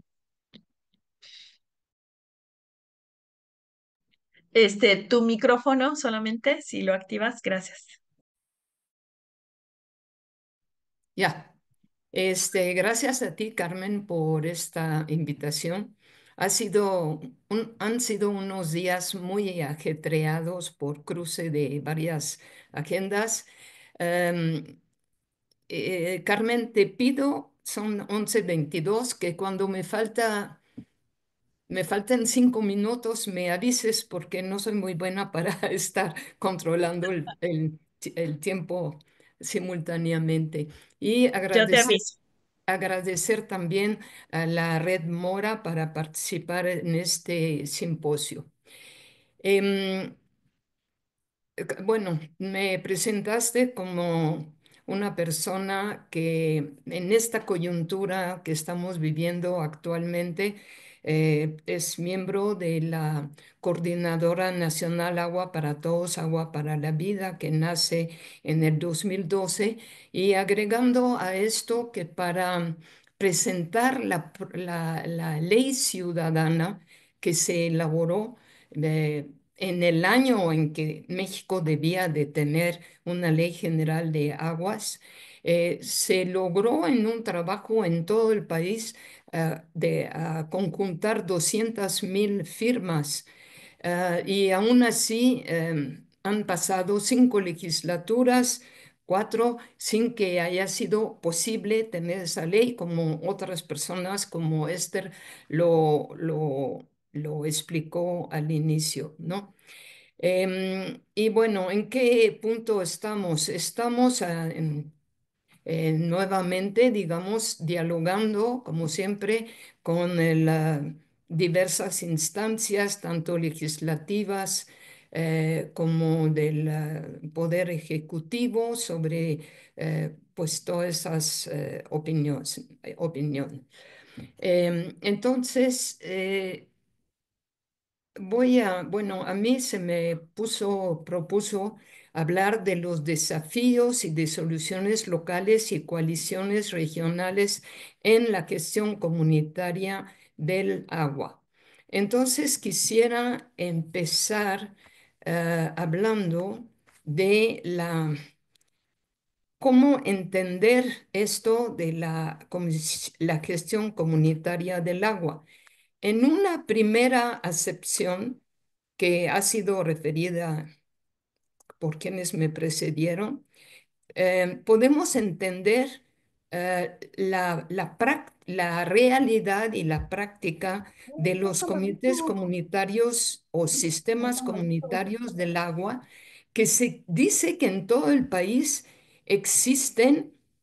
S4: Tu micrófono solamente, si lo activas, gracias.
S7: Ya. Gracias a ti, Carmen, por esta invitación. Han sido unos días muy ajetreados por cruce de varias agendas. Em, Carmen, te pido, son 11:22, que cuando me falten 5 minutos, me avises porque no soy muy buena para estar controlando el tiempo simultáneamente. Y
S4: Yo te aviso.
S7: agradecer también a la Red Mora para participar en este simposio. Em, bueno, me presentaste como una persona que en esta coyuntura que estamos viviendo actualmente es miembro de la Coordinadora Nacional Agua para Todos, Agua para la Vida, que nace en el 2012, y agregando a esto que para presentar la ley ciudadana que se elaboró, en el año en que México debía de tener una ley general de aguas, se logró en un trabajo en todo el país de conjuntar 200,000 firmas. Y aún así han pasado 5 legislaturas, 4, sin que haya sido posible tener esa ley, como otras personas como Esther lo explicó al inicio, ¿no? Y bueno, ¿en qué punto estamos? Estamos nuevamente, digamos, dialogando, como siempre, con diversas instancias, tanto legislativas como del Poder Ejecutivo, sobre pues todas esas opiniones. Entonces, bueno, a mí se me propuso hablar de los desafíos y de soluciones locales y coaliciones regionales en la gestión comunitaria del agua. Entonces quisiera empezar hablando de cómo entender esto de la gestión comunitaria del agua. En una primera acepción que ha sido referida por quienes me precedieron, podemos entender la realidad y la práctica de los comités comunitarios o sistemas comunitarios del agua, que se dice que en todo el país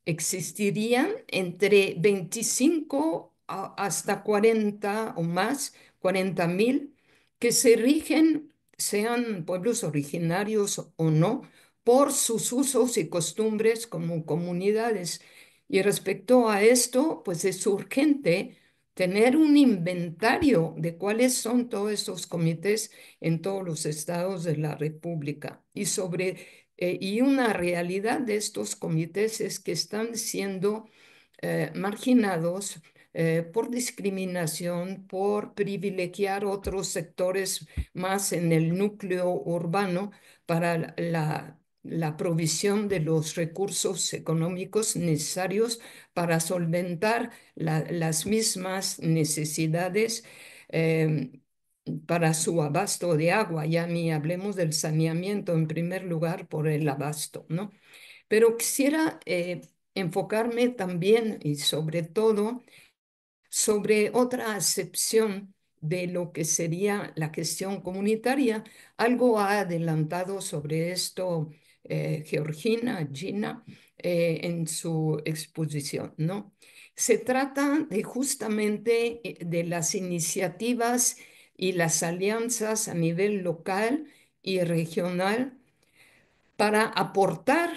S7: existirían entre 25 hasta 40 o más, 40.000, que se rigen, sean pueblos originarios o no, por sus usos y costumbres como comunidades. Y respecto a esto, pues es urgente tener un inventario de cuáles son todos estos comités en todos los estados de la República. Y una realidad de estos comités es que están siendo marginados por discriminación, por privilegiar otros sectores más en el núcleo urbano para la provisión de los recursos económicos necesarios para solventar las mismas necesidades eh, para su abasto de agua. Ya ni hablemos del saneamiento en primer lugar por el abasto, ¿no? Pero quisiera enfocarme también y sobre todo sobre otra acepción de lo que sería la gestión comunitaria. Algo ha adelantado sobre esto Georgina, Gina, en su exposición, ¿no? Se trata de justamente de las iniciativas y las alianzas a nivel local y regional para aportar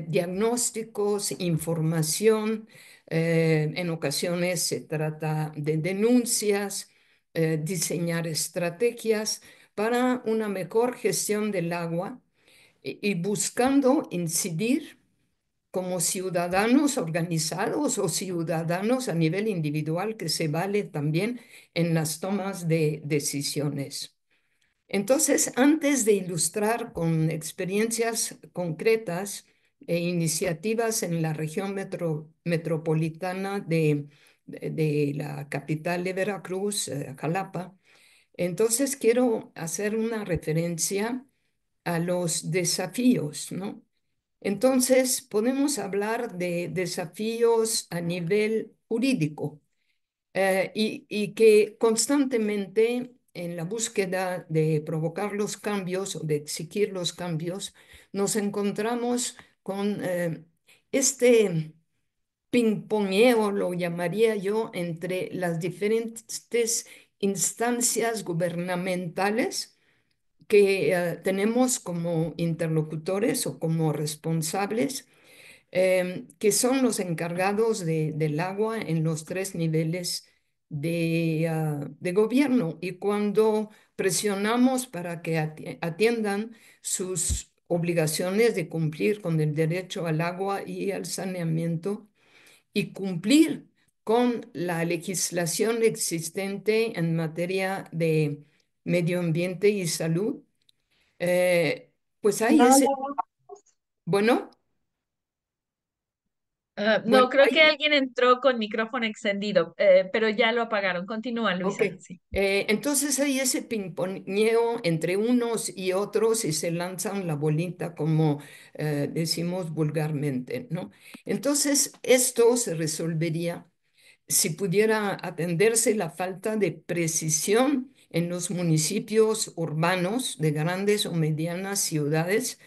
S7: diagnósticos, información. En ocasiones se trata de denuncias, diseñar estrategias para una mejor gestión del agua y buscando incidir como ciudadanos organizados o ciudadanos a nivel individual, que se vale también en las tomas de decisiones. Entonces, antes de ilustrar con experiencias concretas e iniciativas en la región metropolitana de la capital de Veracruz, Jalapa, entonces quiero hacer una referencia a los desafíos, ¿no? Entonces, podemos hablar de desafíos a nivel jurídico y que constantemente en la búsqueda de provocar los cambios o de exigir los cambios, nos encontramos con este ping-pongueo, lo llamaría yo, entre las diferentes instancias gubernamentales que tenemos como interlocutores o como responsables, que son los encargados del agua en los tres niveles de gobierno. Y cuando presionamos para que atiendan sus obligaciones de cumplir con el derecho al agua y al saneamiento y cumplir con la legislación existente en materia de medio ambiente y salud, pues hay ese, bueno, bueno,
S4: No, creo que
S7: hay.
S4: alguien entró con micrófono encendido, pero ya lo apagaron. Continúa,
S7: Ok,
S4: Luisa. Sí.
S7: entonces hay ese pimponeo entre unos y otros y se lanzan la bolita, como decimos vulgarmente, ¿no? Entonces, esto se resolvería si pudiera atenderse la falta de precisión en los municipios urbanos de grandes o medianas ciudades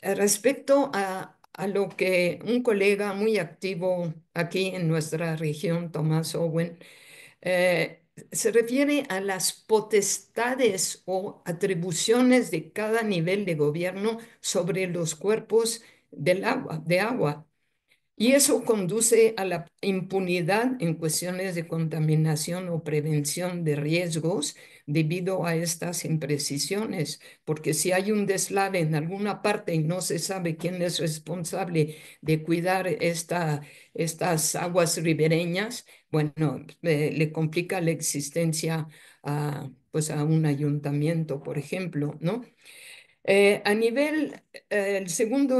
S7: respecto a lo que un colega muy activo aquí en nuestra región, Tomás Owen, se refiere a las potestades o atribuciones de cada nivel de gobierno sobre los cuerpos de agua. Y eso conduce a la impunidad en cuestiones de contaminación o prevención de riesgos debido a estas imprecisiones, porque si hay un deslave en alguna parte y no se sabe quién es responsable de cuidar estas aguas ribereñas, bueno, le complica la existencia pues a un ayuntamiento, por ejemplo, ¿no? El segundo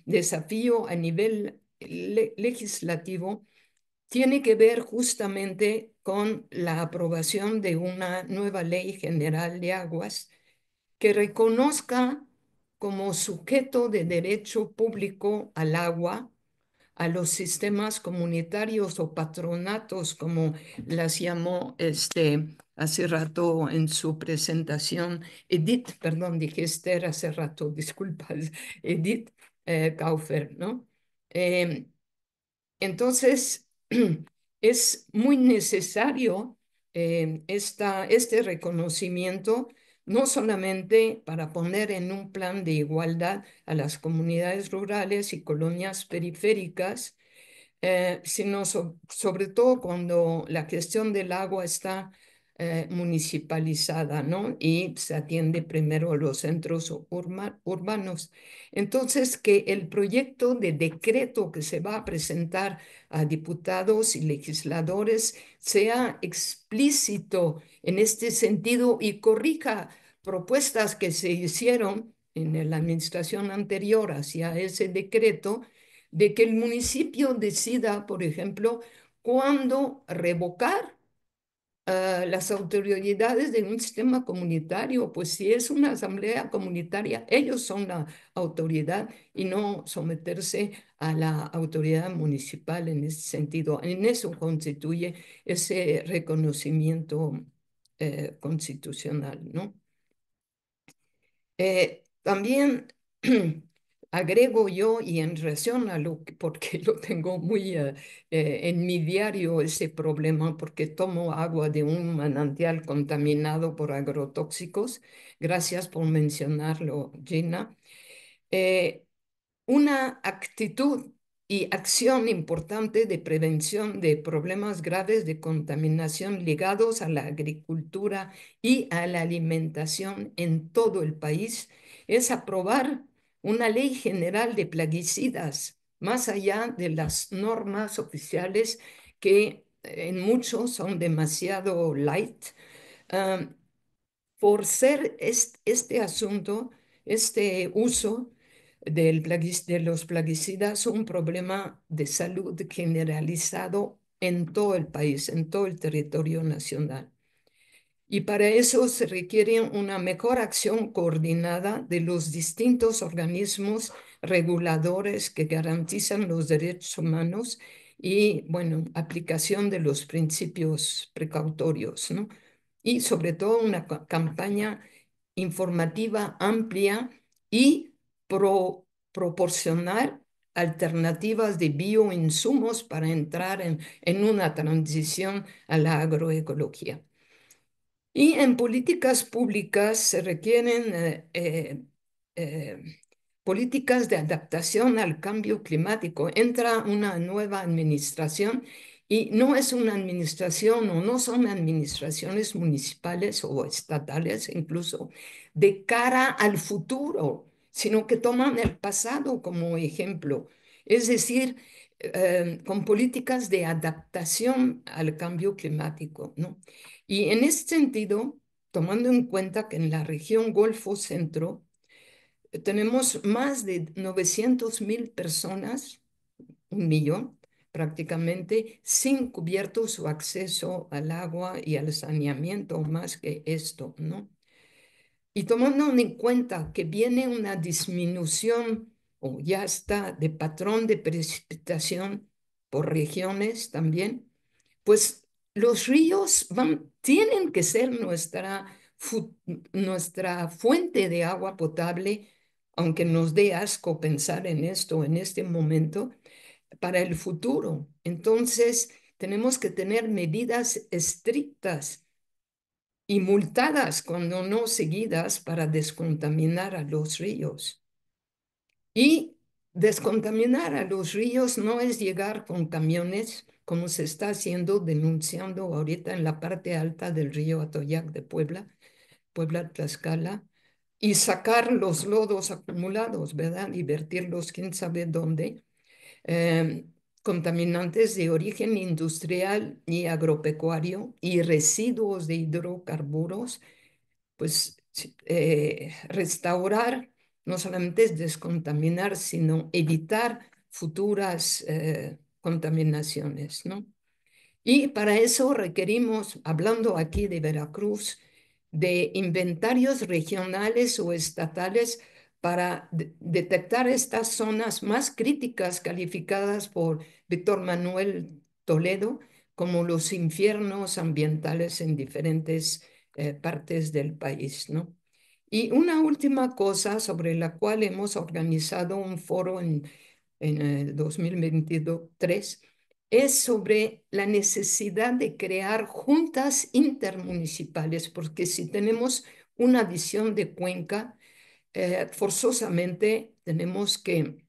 S7: desafío a nivel legislativo tiene que ver justamente con la aprobación de una nueva ley general de aguas que reconozca como sujeto de derecho público al agua a los sistemas comunitarios o patronatos, como las llamó hace rato en su presentación Edith, perdón, dije Esther hace rato, disculpas, Edith Kaufer, ¿no? Eh, entonces, es muy necesario este reconocimiento, no solamente para poner en un plan de igualdad a las comunidades rurales y colonias periféricas, sino sobre todo cuando la gestión del agua está municipalizada, ¿no? Y se atiende primero a los centros urbanos. Entonces, que el proyecto de decreto que se va a presentar a diputados y legisladores sea explícito en este sentido y corrija propuestas que se hicieron en la administración anterior hacia ese decreto, de que el municipio decida, por ejemplo, cuándo revocar las autoridades de un sistema comunitario. Pues si es una asamblea comunitaria, ellos son la autoridad y no someterse a la autoridad municipal en ese sentido. En eso constituye ese reconocimiento constitucional, ¿no? También agrego yo, y en relación a lo que, porque lo tengo muy en mi diario ese problema, porque tomo agua de un manantial contaminado por agrotóxicos. Gracias por mencionarlo, Gina. Eh, una actitud y acción importante de prevención de problemas graves de contaminación ligados a la agricultura y a la alimentación en todo el país es aprobar una ley general de plaguicidas, más allá de las normas oficiales que en muchos son demasiado light. um, por ser este asunto, este uso de los plaguicidas, un problema de salud generalizado en todo el país, en todo el territorio nacional. Y para eso se requiere una mejor acción coordinada de los distintos organismos reguladores que garantizan los derechos humanos y, bueno, aplicación de los principios precautorios, ¿no? Y sobre todo una campaña informativa amplia y proporcionar alternativas de bioinsumos para entrar en una transición a la agroecología. Y en políticas públicas se requieren políticas de adaptación al cambio climático. Entra una nueva administración y no es una administración o no son administraciones municipales o estatales incluso de cara al futuro, sino que toman el pasado como ejemplo. Es decir, con políticas de adaptación al cambio climático, ¿no? Y en este sentido, tomando en cuenta que en la región Golfo Centro tenemos más de 900,000 personas, 1 millón prácticamente, sin cubierto su acceso al agua y al saneamiento, más que esto, ¿no? Y tomando en cuenta que viene una disminución o ya está de patrón de precipitación por regiones también, pues los ríos tienen que ser nuestra fuente de agua potable, aunque nos dé asco pensar en esto en este momento, para el futuro. Entonces, tenemos que tener medidas estrictas y multadas cuando no seguidas para descontaminar a los ríos. Y Descontaminar a los ríos no es llegar con camiones, como se está haciendo, denunciando ahorita en la parte alta del río Atoyac de Puebla, Puebla-Tlaxcala, y sacar los lodos acumulados, ¿verdad? Y vertirlos quién sabe dónde. eh, Contaminantes de origen industrial y agropecuario y residuos de hidrocarburos, pues restaurar no solamente es descontaminar, sino evitar futuras contaminaciones, ¿no? Y para eso requerimos, hablando aquí de Veracruz, de inventarios regionales o estatales para detectar estas zonas más críticas calificadas por Víctor Manuel Toledo como los infiernos ambientales en diferentes partes del país, ¿no? Y una última cosa sobre la cual hemos organizado un foro en el 2023 es sobre la necesidad de crear juntas intermunicipales, porque si tenemos una visión de Cuenca, forzosamente tenemos que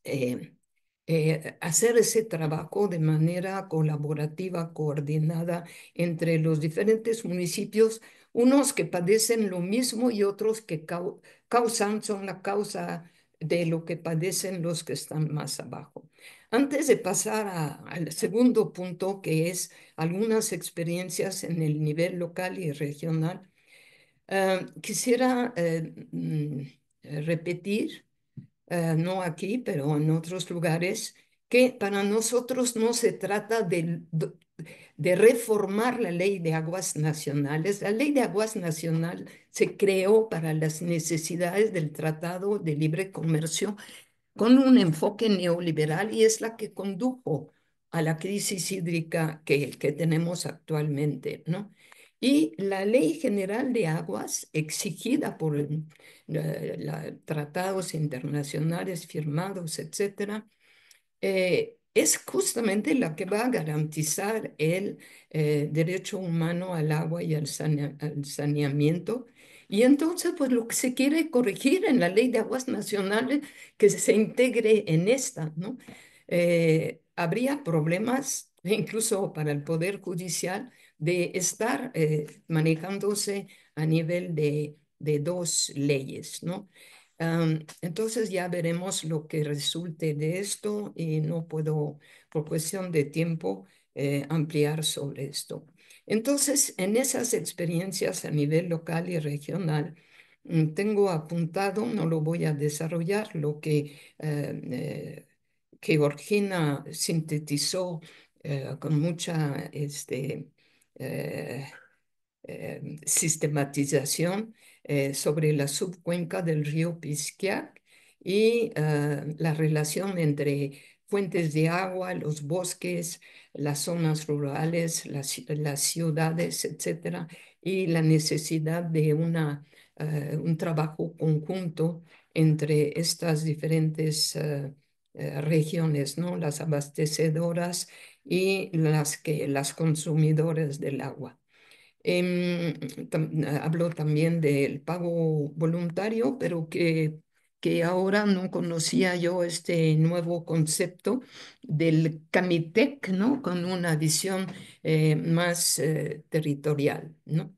S7: eh, hacer ese trabajo de manera colaborativa, coordinada entre los diferentes municipios, unos que padecen lo mismo y otros que son la causa de lo que padecen los que están más abajo. Antes de pasar al segundo punto, que es algunas experiencias en el nivel local y regional, quisiera repetir no aquí, pero en otros lugares, que para nosotros no se trata de reformar la ley de aguas nacionales. La ley de aguas nacional se creó para las necesidades del Tratado de Libre Comercio con un enfoque neoliberal y es la que condujo a la crisis hídrica que tenemos actualmente, ¿no? Y la Ley General de Aguas, exigida por tratados internacionales firmados, etcétera, es justamente la que va a garantizar el derecho humano al agua y al saneamiento. Y entonces, pues lo que se quiere corregir en la Ley de Aguas Nacionales, que se integre en esta, ¿no? Habría problemas, incluso para el Poder Judicial, de estar manejándose a nivel de dos leyes, ¿no? Entonces ya veremos lo que resulte de esto y no puedo, por cuestión de tiempo, ampliar sobre esto. Entonces, en esas experiencias a nivel local y regional, tengo apuntado, no lo voy a desarrollar, lo que Georgina sintetizó con mucha eh, sistematización sobre la subcuenca del río Pisquiac y la relación entre fuentes de agua, los bosques, las zonas rurales, las ciudades, etcétera, y la necesidad de un trabajo conjunto entre estas diferentes regiones, ¿no? Las abastecedoras y las consumidoras del agua. Habló también del pago voluntario, pero que ahora no conocía yo este nuevo concepto del Camitec, ¿no? Con una visión más territorial, ¿no?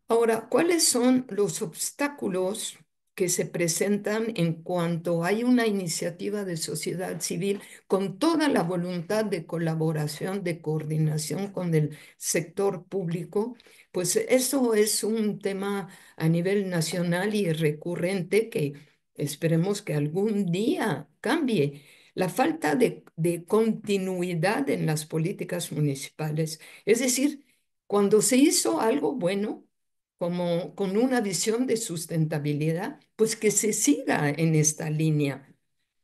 S7: Ahora, ¿cuáles son los obstáculos que se presentan en cuanto hay una iniciativa de sociedad civil con toda la voluntad de colaboración, de coordinación con el sector público? Pues eso es un tema a nivel nacional y recurrente que esperemos que algún día cambie. La falta de continuidad en las políticas municipales. Es decir, cuando se hizo algo bueno, como con una visión de sustentabilidad, pues que se siga en esta línea,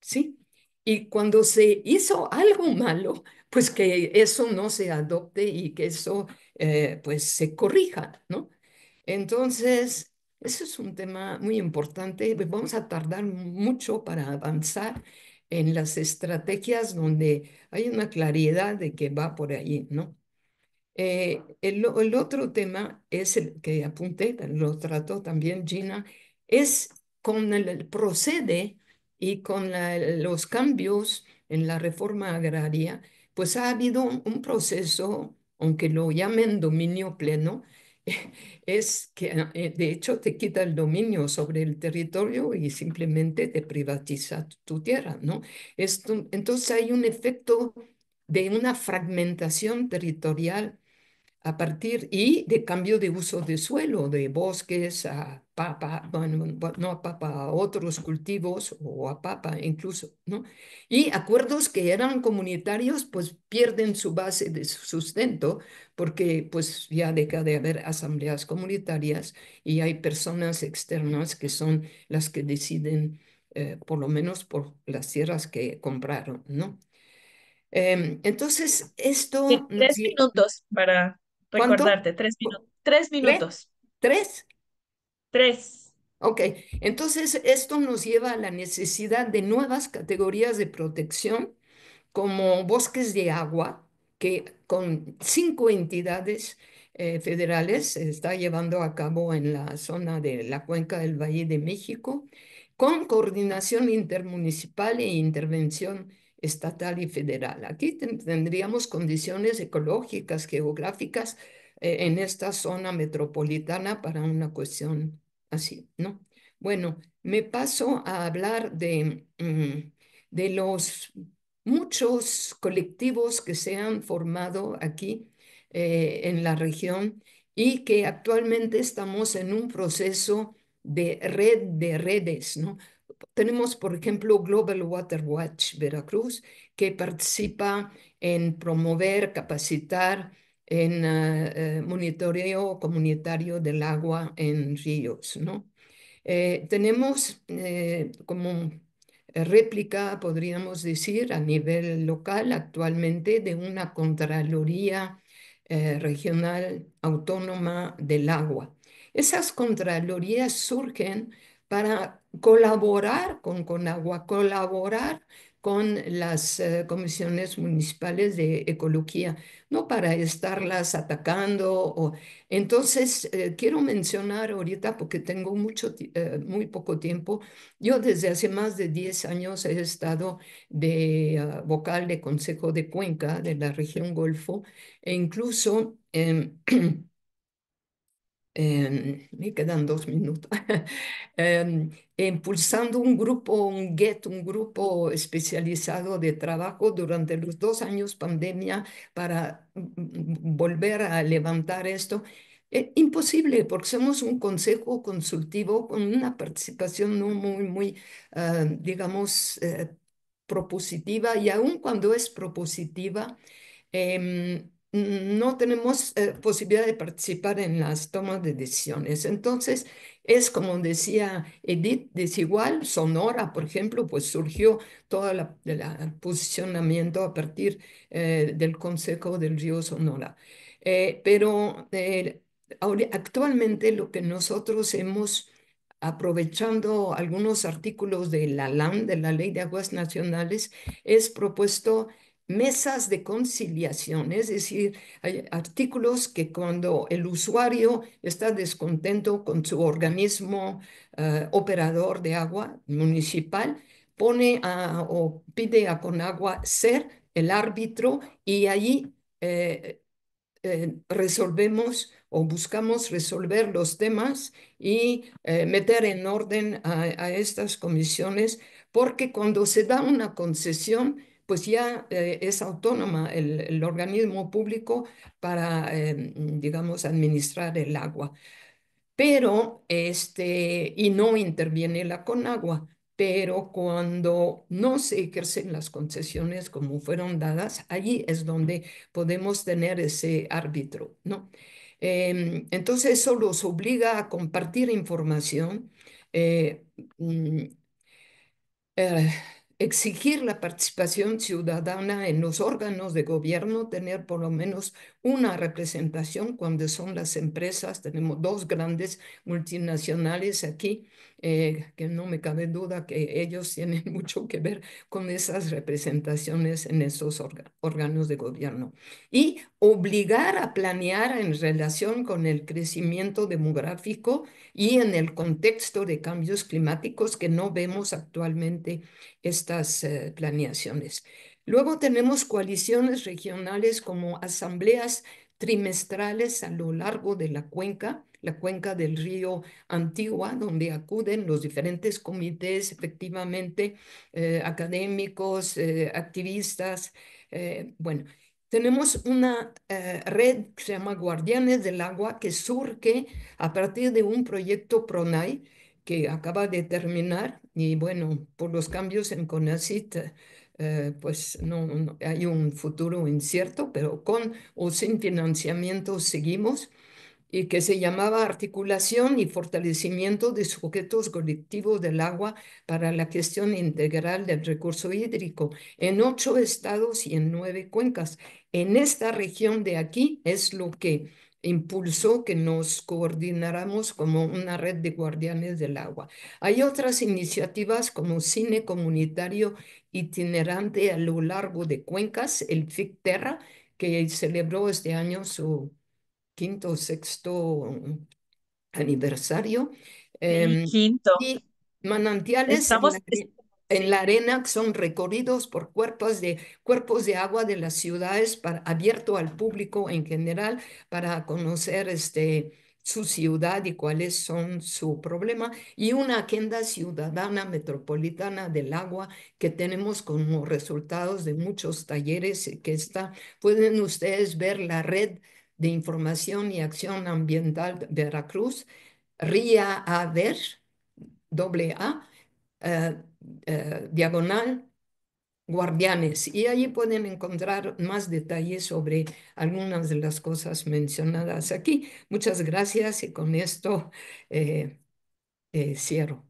S7: ¿sí? Y cuando se hizo algo malo, pues que eso no se adopte y que eso pues se corrija, ¿no? Entonces, eso es un tema muy importante. Vamos a tardar mucho para avanzar en las estrategias donde hay una claridad de que va por ahí, ¿no? El otro tema es el que apunté, lo trató también Gina, es con el procede y con los cambios en la reforma agraria, pues ha habido un proceso, aunque lo llamen dominio pleno, es que de hecho te quita el dominio sobre el territorio y simplemente te privatiza tu tierra, ¿no? Entonces hay un efecto de una fragmentación territorial a partir y de cambio de uso de suelo, de bosques a papa, bueno, no a papa, a otros cultivos o a papa incluso, ¿no? Y acuerdos que eran comunitarios, pues pierden su base de sustento porque pues ya deja de haber asambleas comunitarias y hay personas externas que son las que deciden, por lo menos por las tierras que compraron, ¿no? Entonces, esto
S4: Sí,
S7: nos...
S4: 3 minutos para
S7: ¿Cuánto?
S4: recordarte, 3 minutos. Tres
S7: ¿Tres?
S4: minutos.
S7: ¿Tres?
S4: Tres.
S7: Ok, entonces esto nos lleva a la necesidad de nuevas categorías de protección como bosques de agua, que con 5 entidades federales se está llevando a cabo en la zona de la cuenca del Valle de México, con coordinación intermunicipal e intervención estatal y federal. Aquí tendríamos condiciones ecológicas, geográficas en esta zona metropolitana para una cuestión así, ¿no? Bueno, me paso a hablar de los muchos colectivos que se han formado aquí en la región y que actualmente estamos en un proceso de red de redes, ¿no? Tenemos, por ejemplo, Global Water Watch Veracruz, que participa en promover, capacitar en monitoreo comunitario del agua en ríos, ¿no? Tenemos como réplica, podríamos decir, a nivel local actualmente de una Contraloría Regional Autónoma del Agua. Esas contralorías surgen para colaborar con Conagua, colaborar con las comisiones municipales de ecología, no para estarlas atacando o entonces, quiero mencionar ahorita, porque tengo muy poco tiempo, yo desde hace más de 10 años he estado de vocal de Consejo de Cuenca de la región Golfo e incluso me quedan 2 minutos, impulsando un grupo, un GET, un grupo especializado de trabajo durante los 2 años pandemia para volver a levantar esto. Imposible, porque somos un consejo consultivo con una participación no muy, digamos, propositiva, y aun cuando es propositiva, no tenemos posibilidad de participar en las tomas de decisiones. Entonces, es como decía Edith, desigual. Sonora, por ejemplo, pues surgió todo el posicionamiento a partir del Consejo del Río Sonora. Pero actualmente lo que nosotros hemos, aprovechando algunos artículos de la LAN, de la Ley de Aguas Nacionales, es propuesto mesas de conciliación, es decir, hay artículos que cuando el usuario está descontento con su organismo operador de agua municipal, o pide a Conagua ser el árbitro y allí resolvemos o buscamos resolver los temas y meter en orden a estas comisiones, porque cuando se da una concesión, pues ya es autónoma el organismo público para, digamos, administrar el agua, pero y no interviene la Conagua. Pero cuando no se ejercen las concesiones como fueron dadas, allí es donde podemos tener ese árbitro, ¿no? Entonces eso los obliga a compartir información. eh, mm, eh, exigir la participación ciudadana en los órganos de gobierno, tener por lo menos una representación cuando son las empresas. Tenemos dos grandes multinacionales aquí, que no me cabe duda que ellos tienen mucho que ver con esas representaciones en esos órganos de gobierno. Y obligar a planear en relación con el crecimiento demográfico y en el contexto de cambios climáticos que no vemos actualmente estas planeaciones. Luego tenemos coaliciones regionales como asambleas trimestrales a lo largo de la cuenca del río Antigua, donde acuden los diferentes comités, efectivamente, académicos, activistas. Bueno, tenemos una red que se llama Guardianes del Agua, que surge a partir de un proyecto PRONAI que acaba de terminar y bueno, por los cambios en CONACYT, pues no hay un futuro incierto, pero con o sin financiamiento seguimos, y que se llamaba Articulación y Fortalecimiento de Sujetos Colectivos del Agua para la Gestión Integral del Recurso Hídrico en 8 estados y en 9 cuencas. En esta región de aquí es lo que impulsó que nos coordináramos como una red de guardianes del agua. Hay otras iniciativas como cine comunitario itinerante a lo largo de cuencas, el FICTERRA, que celebró este año su quinto o sexto aniversario.
S4: Sí,
S7: em,
S4: quinto.
S7: y manantiales
S4: Estamos,
S7: en la
S4: sí.
S7: arena que son recorridos por cuerpos de agua de las ciudades abierto al público en general para conocer su ciudad y cuáles son su problema, y una agenda ciudadana metropolitana del agua que tenemos como resultados de muchos talleres que pueden ustedes ver la red de Información y Acción Ambiental de Veracruz, RIA AVER, doble A, diagonal, Guardianes. Y allí pueden encontrar más detalles sobre algunas de las cosas mencionadas aquí. Muchas gracias y con esto eh, cierro.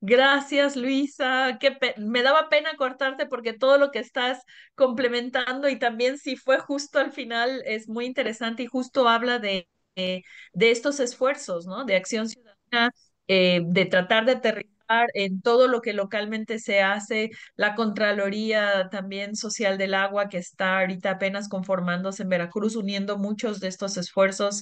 S4: Gracias, Luisa. Me daba pena cortarte porque todo lo que estás complementando y también si fue justo al final es muy interesante y justo habla de estos esfuerzos, ¿no? De acción ciudadana, de tratar de aterrizar en todo lo que localmente se hace, la Contraloría también social del agua que está ahorita apenas conformándose en Veracruz, uniendo muchos de estos esfuerzos.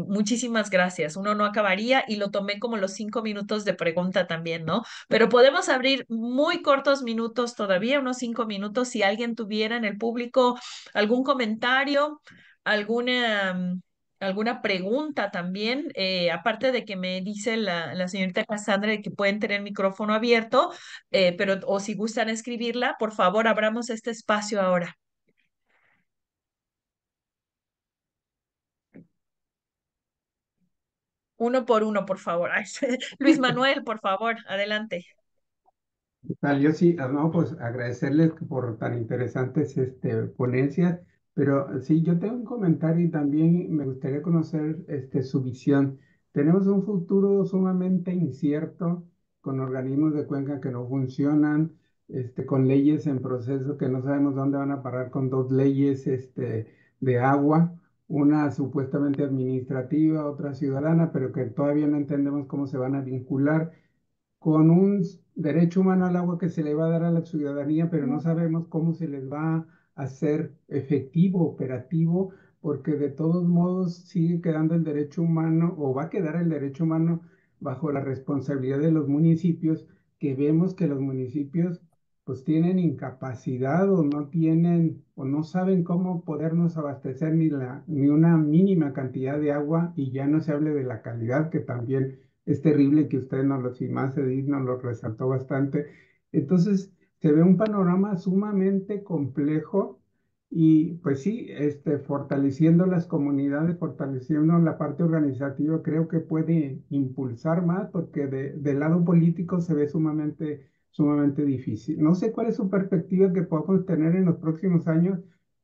S4: Muchísimas gracias. Uno no acabaría y lo tomé como los 5 minutos de pregunta también, ¿no? Pero podemos abrir muy cortos minutos todavía, unos 5 minutos, si alguien tuviera en el público algún comentario, alguna, alguna pregunta también, aparte de que me dice la señorita Cassandra de que pueden tener micrófono abierto, pero o si gustan escribirla, por favor, abramos este espacio ahora. Uno por uno, por favor. Ay, Luis Manuel, por favor, adelante.
S1: Tal, yo sí, no, pues agradecerles por tan interesantes ponencias, pero sí, yo tengo un comentario y también me gustaría conocer su visión. Tenemos un futuro sumamente incierto, con organismos de cuenca que no funcionan, con leyes en proceso que no sabemos dónde van a parar, con dos leyes de agua, una supuestamente administrativa, otra ciudadana, pero que todavía no entendemos cómo se van a vincular con un derecho humano al agua que se le va a dar a la ciudadanía, pero no sabemos cómo se les va a hacer efectivo, operativo, porque de todos modos sigue quedando el derecho humano o va a quedar el derecho humano bajo la responsabilidad de los municipios, que vemos que los municipios pues tienen incapacidad o no tienen o no saben cómo podernos abastecer ni una mínima cantidad de agua, y ya no se hable de la calidad, que también es terrible, que usted nos lo, y más Edith nos lo resaltó bastante. Entonces, se ve un panorama sumamente complejo y pues sí, fortaleciendo las comunidades, fortaleciendo la parte organizativa, creo que puede impulsar más, porque del lado político se ve sumamente difícil. No sé cuál es su perspectiva que podamos tener en los próximos años,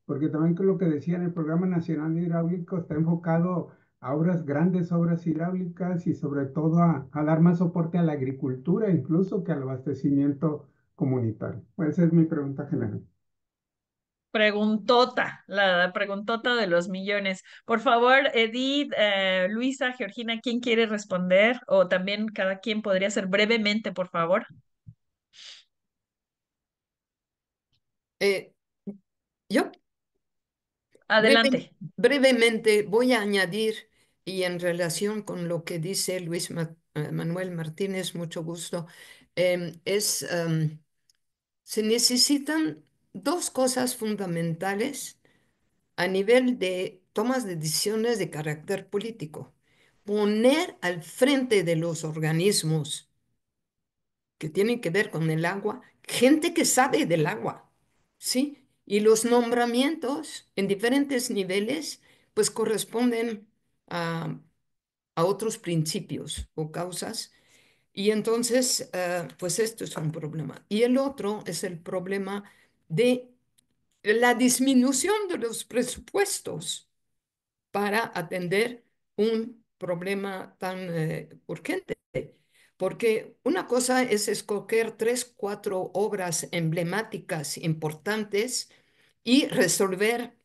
S1: porque también con lo que decía en el Programa Nacional Hidráulico está enfocado grandes obras hidráulicas y sobre todo a dar más soporte a la agricultura, incluso que al abastecimiento comunitario. Esa es mi pregunta general.
S4: Preguntota, la preguntota de los millones. Por favor, Edith, Luisa, Georgina, ¿quién quiere responder? O también cada quien podría ser brevemente, por favor.
S7: Eh, yo
S4: Adelante.
S7: brevemente voy a añadir, y en relación con lo que dice Manuel Martínez, mucho gusto, se necesitan dos cosas fundamentales a nivel de tomas de decisiones de carácter político. Poner al frente de los organismos que tienen que ver con el agua, gente que sabe del agua, ¿sí? Y los nombramientos en diferentes niveles, pues corresponden a, a otros principios o causas. Y entonces, pues esto es un problema. Y el otro es el problema de la disminución de los presupuestos para atender un problema tan urgente. Porque una cosa es escoger tres, cuatro obras emblemáticas importantes y resolver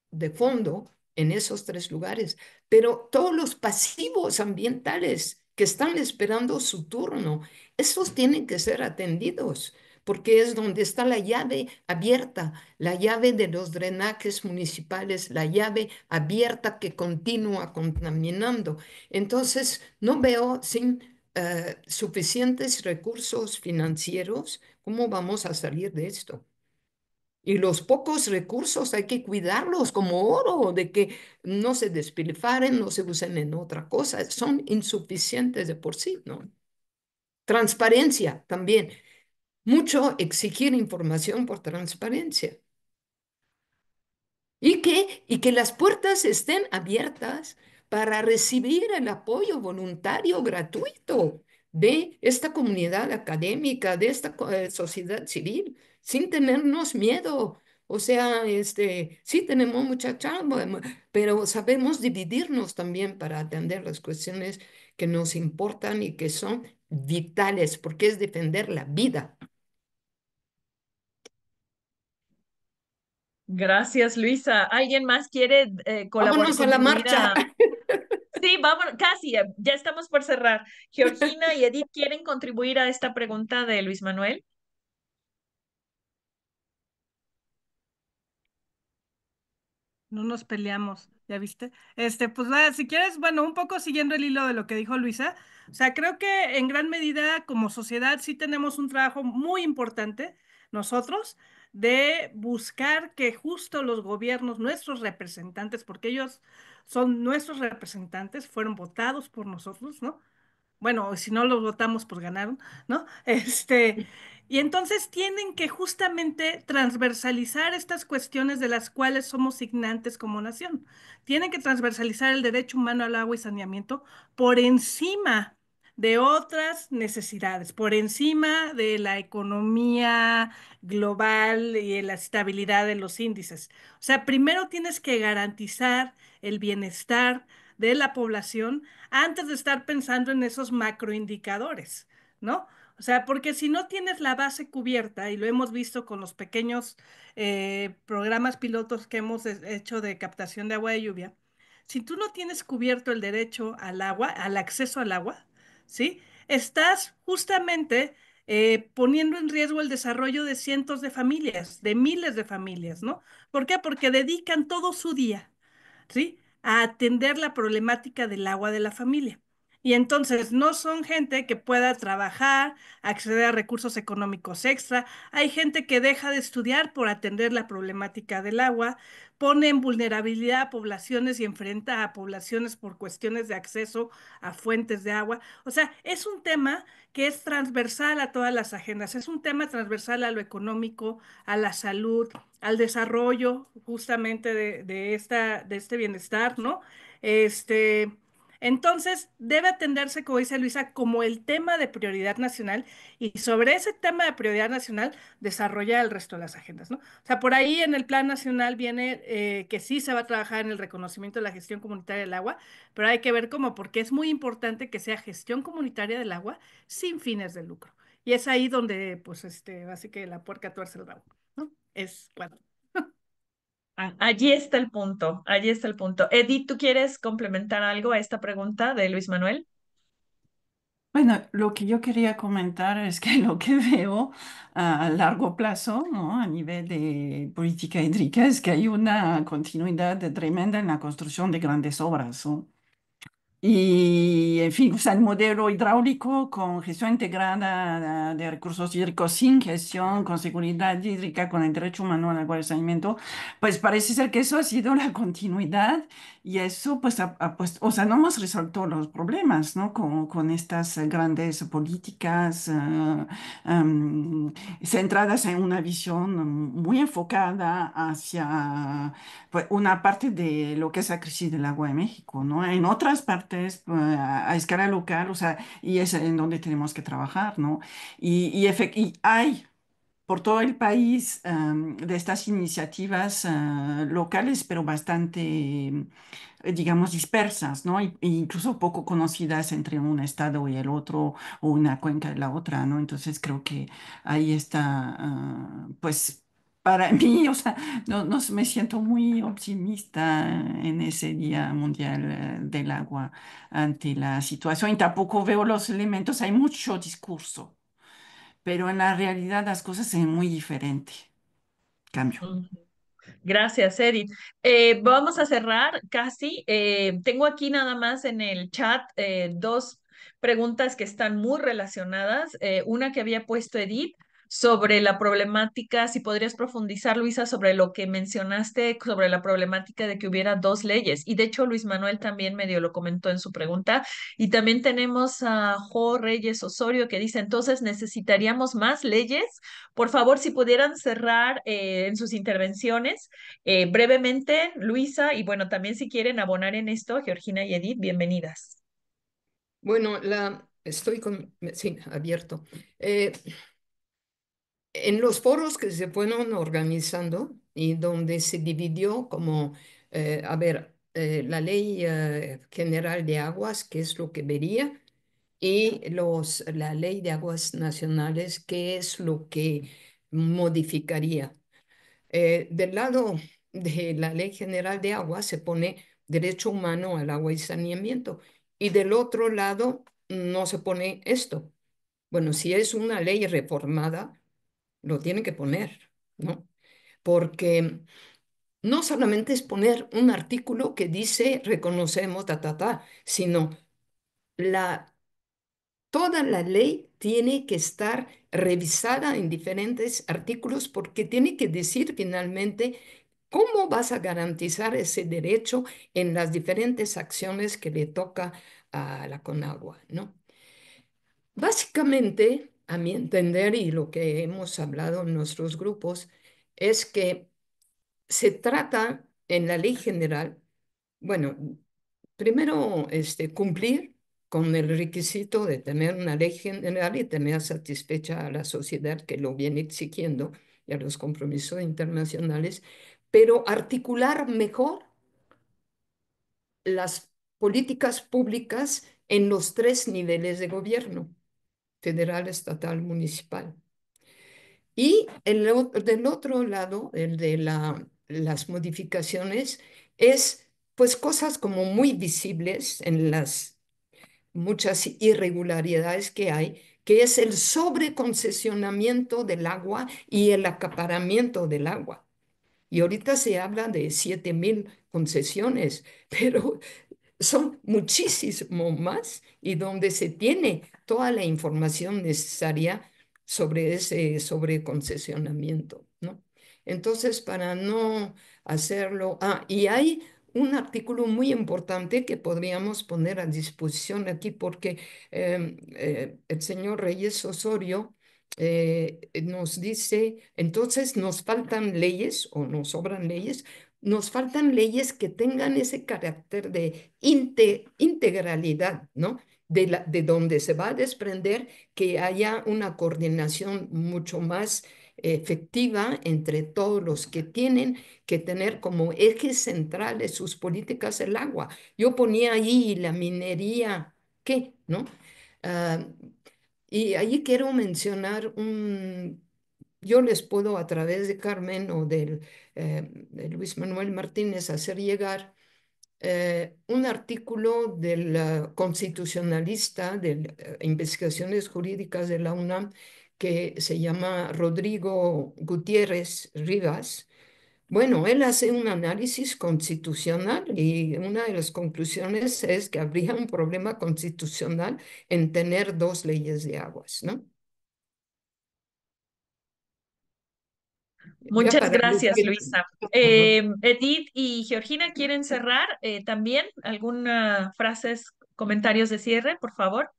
S7: de fondo en esos tres lugares, pero todos los pasivos ambientales que están esperando su turno, esos tienen que ser atendidos, porque es donde está la llave abierta, la llave de los drenajes municipales, la llave abierta que continúa contaminando. Entonces, no veo sin suficientes recursos financieros cómo vamos a salir de esto. Y los pocos recursos hay que cuidarlos como oro, de que no se despilfarren, no se usen en otra cosa. Son insuficientes de por sí, ¿no? Transparencia también. Mucho exigir información por transparencia. Y que las puertas estén abiertas para recibir el apoyo voluntario gratuito de esta comunidad académica, de esta sociedad civil, sin tenernos miedo. O sea, sí tenemos mucha chamba, pero sabemos dividirnos también para atender las cuestiones que nos importan y que son vitales, porque es defender la vida.
S4: Gracias, Luisa. ¿Alguien más quiere colaborar,
S7: Vámonos a la
S4: contribuir
S7: marcha.
S4: a... Sí, vamos, casi, ya estamos por cerrar. Georgina y Edith, ¿quieren contribuir a esta pregunta de Luis Manuel?
S8: No nos peleamos, ¿ya viste? Pues va, si quieres, bueno, un poco siguiendo el hilo de lo que dijo Luisa, o sea, creo que en gran medida como sociedad sí tenemos un trabajo muy importante nosotros de buscar que justo los gobiernos, nuestros representantes, porque ellos son nuestros representantes, fueron votados por nosotros, ¿no? Bueno, si no los votamos, pues ganaron, ¿no? Y entonces tienen que justamente transversalizar estas cuestiones de las cuales somos signantes como nación. Tienen que transversalizar el derecho humano al agua y saneamiento por encima de otras necesidades, por encima de la economía global y de la estabilidad de los índices. O sea, primero tienes que garantizar el bienestar de la población antes de estar pensando en esos macroindicadores, ¿no? O sea, porque si no tienes la base cubierta, y lo hemos visto con los pequeños programas pilotos que hemos hecho de captación de agua de lluvia, si tú no tienes cubierto el derecho al agua, al acceso al agua, ¿sí? Estás justamente poniendo en riesgo el desarrollo de cientos de familias, de miles de familias, ¿no? ¿Por qué? Porque dedican todo su día, ¿sí? A atender la problemática del agua de la familia. Y entonces no son gente que pueda trabajar, acceder a recursos económicos extra. Hay gente que deja de estudiar por atender la problemática del agua, pone en vulnerabilidad a poblaciones y enfrenta a poblaciones por cuestiones de acceso a fuentes de agua. O sea, es un tema que es transversal a todas las agendas. Es un tema transversal a lo económico, a la salud, al desarrollo justamente de este bienestar, ¿no? Este, Entonces, debe atenderse, como dice Luisa, como el tema de prioridad nacional y sobre ese tema de prioridad nacional desarrollar el resto de las agendas, ¿no? O sea, por ahí en el plan nacional viene que sí se va a trabajar en el reconocimiento de la gestión comunitaria del agua, pero hay que ver cómo, porque es muy importante que sea gestión comunitaria del agua sin fines de lucro. Y es ahí donde, pues, así que la puerca tuerce el rabo, ¿no? Es cuando.
S4: Allí está el punto, allí está el punto. Edith, ¿tú quieres complementar algo a esta pregunta de Luis Manuel?
S5: Bueno, lo que yo quería comentar es que lo que veo a largo plazo, ¿no? A nivel de política hídrica, es que hay una continuidad tremenda en la construcción de grandes obras, ¿no? Y, en fin, o sea, el modelo hidráulico con gestión integrada de recursos hídricos, sin gestión, con seguridad hídrica, con el derecho humano al agua y saneamiento, pues parece ser que eso ha sido la continuidad y eso, pues, pues, o sea, no hemos resuelto los problemas, ¿no? Con estas grandes políticas centradas en una visión muy enfocada hacia pues, una parte de lo que es la crisis del agua en México, ¿no? En otras partes, a escala local, o sea, y es en donde tenemos que trabajar, ¿no? Y hay por todo el país de estas iniciativas locales, pero bastante, digamos, dispersas, ¿no? E incluso poco conocidas entre un estado y el otro, o una cuenca y la otra, ¿no? Entonces creo que ahí está, pues, para mí, o sea, no me siento muy optimista en ese Día Mundial del Agua ante la situación y tampoco veo los elementos, hay mucho discurso, pero en la realidad las cosas se ven muy diferentes. Cambio.
S4: Ujú. Gracias, Edith. Vamos a cerrar casi. Tengo aquí nada más en el chat dos preguntas que están muy relacionadas. Una que había puesto Edith sobre la problemática, si podrías profundizar, Luisa, sobre lo que mencionaste, sobre la problemática de que hubiera dos leyes. Y de hecho, Luis Manuel también medio lo comentó en su pregunta. Y también tenemos a Jo Reyes Osorio que dice, entonces necesitaríamos más leyes. Por favor, si pudieran cerrar en sus intervenciones brevemente, Luisa, y bueno, también si quieren abonar en esto, Georgina y Edith, bienvenidas.
S7: Bueno, estoy sí, abierto. En los foros que se fueron organizando y donde se dividió como, a ver, la ley general de aguas, qué es lo que vería, y la ley de aguas nacionales, qué es lo que modificaría. Del lado de la ley general de aguas se pone derecho humano al agua y saneamiento, y del otro lado no se pone esto. Bueno, si es una ley reformada, lo tiene que poner, ¿no? Porque no solamente es poner un artículo que dice reconocemos, sino la, toda la ley tiene que estar revisada en diferentes artículos porque tiene que decir finalmente cómo vas a garantizar ese derecho en las diferentes acciones que le toca a la Conagua, ¿no? Básicamente, a mi entender y lo que hemos hablado en nuestros grupos, es que se trata en la ley general, bueno, primero cumplir con el requisito de tener una ley general y tener satisfecha a la sociedad que lo viene exigiendo y a los compromisos internacionales, pero articular mejor las políticas públicas en los tres niveles de gobierno, federal, estatal, municipal. Y del otro lado, el de las modificaciones, es pues cosas como muy visibles en las muchas irregularidades que hay, que es el sobreconcesionamiento del agua y el acaparamiento del agua. Y ahorita se habla de 7,000 concesiones, pero son muchísimo más y donde se tiene toda la información necesaria sobre ese sobreconcesionamiento, ¿no? Entonces, para no hacerlo, y hay un artículo muy importante que podríamos poner a disposición aquí porque el señor Reyes Osorio nos dice, entonces nos faltan leyes o nos sobran leyes. nos faltan leyes que tengan ese carácter de integralidad, ¿no? De donde se va a desprender que haya una coordinación mucho más efectiva entre todos los que tienen que tener como ejes centrales sus políticas el agua. Yo ponía ahí la minería, ¿qué? ¿No? Ah, y ahí quiero mencionar yo les puedo a través de Carmen o de Luis Manuel Martínez hacer llegar un artículo del constitucionalista de investigaciones jurídicas de la UNAM que se llama Rodrigo Gutiérrez Rivas. Bueno, él hace un análisis constitucional y una de las conclusiones es que habría un problema constitucional en tener dos leyes de aguas, ¿no? Ya
S4: Muchas
S7: para
S4: gracias,
S7: decir,
S4: Luisa.
S7: por favor.
S4: Edith y Georgina, ¿quieren cerrar también? ¿Alguna frases, comentarios de cierre, por favor?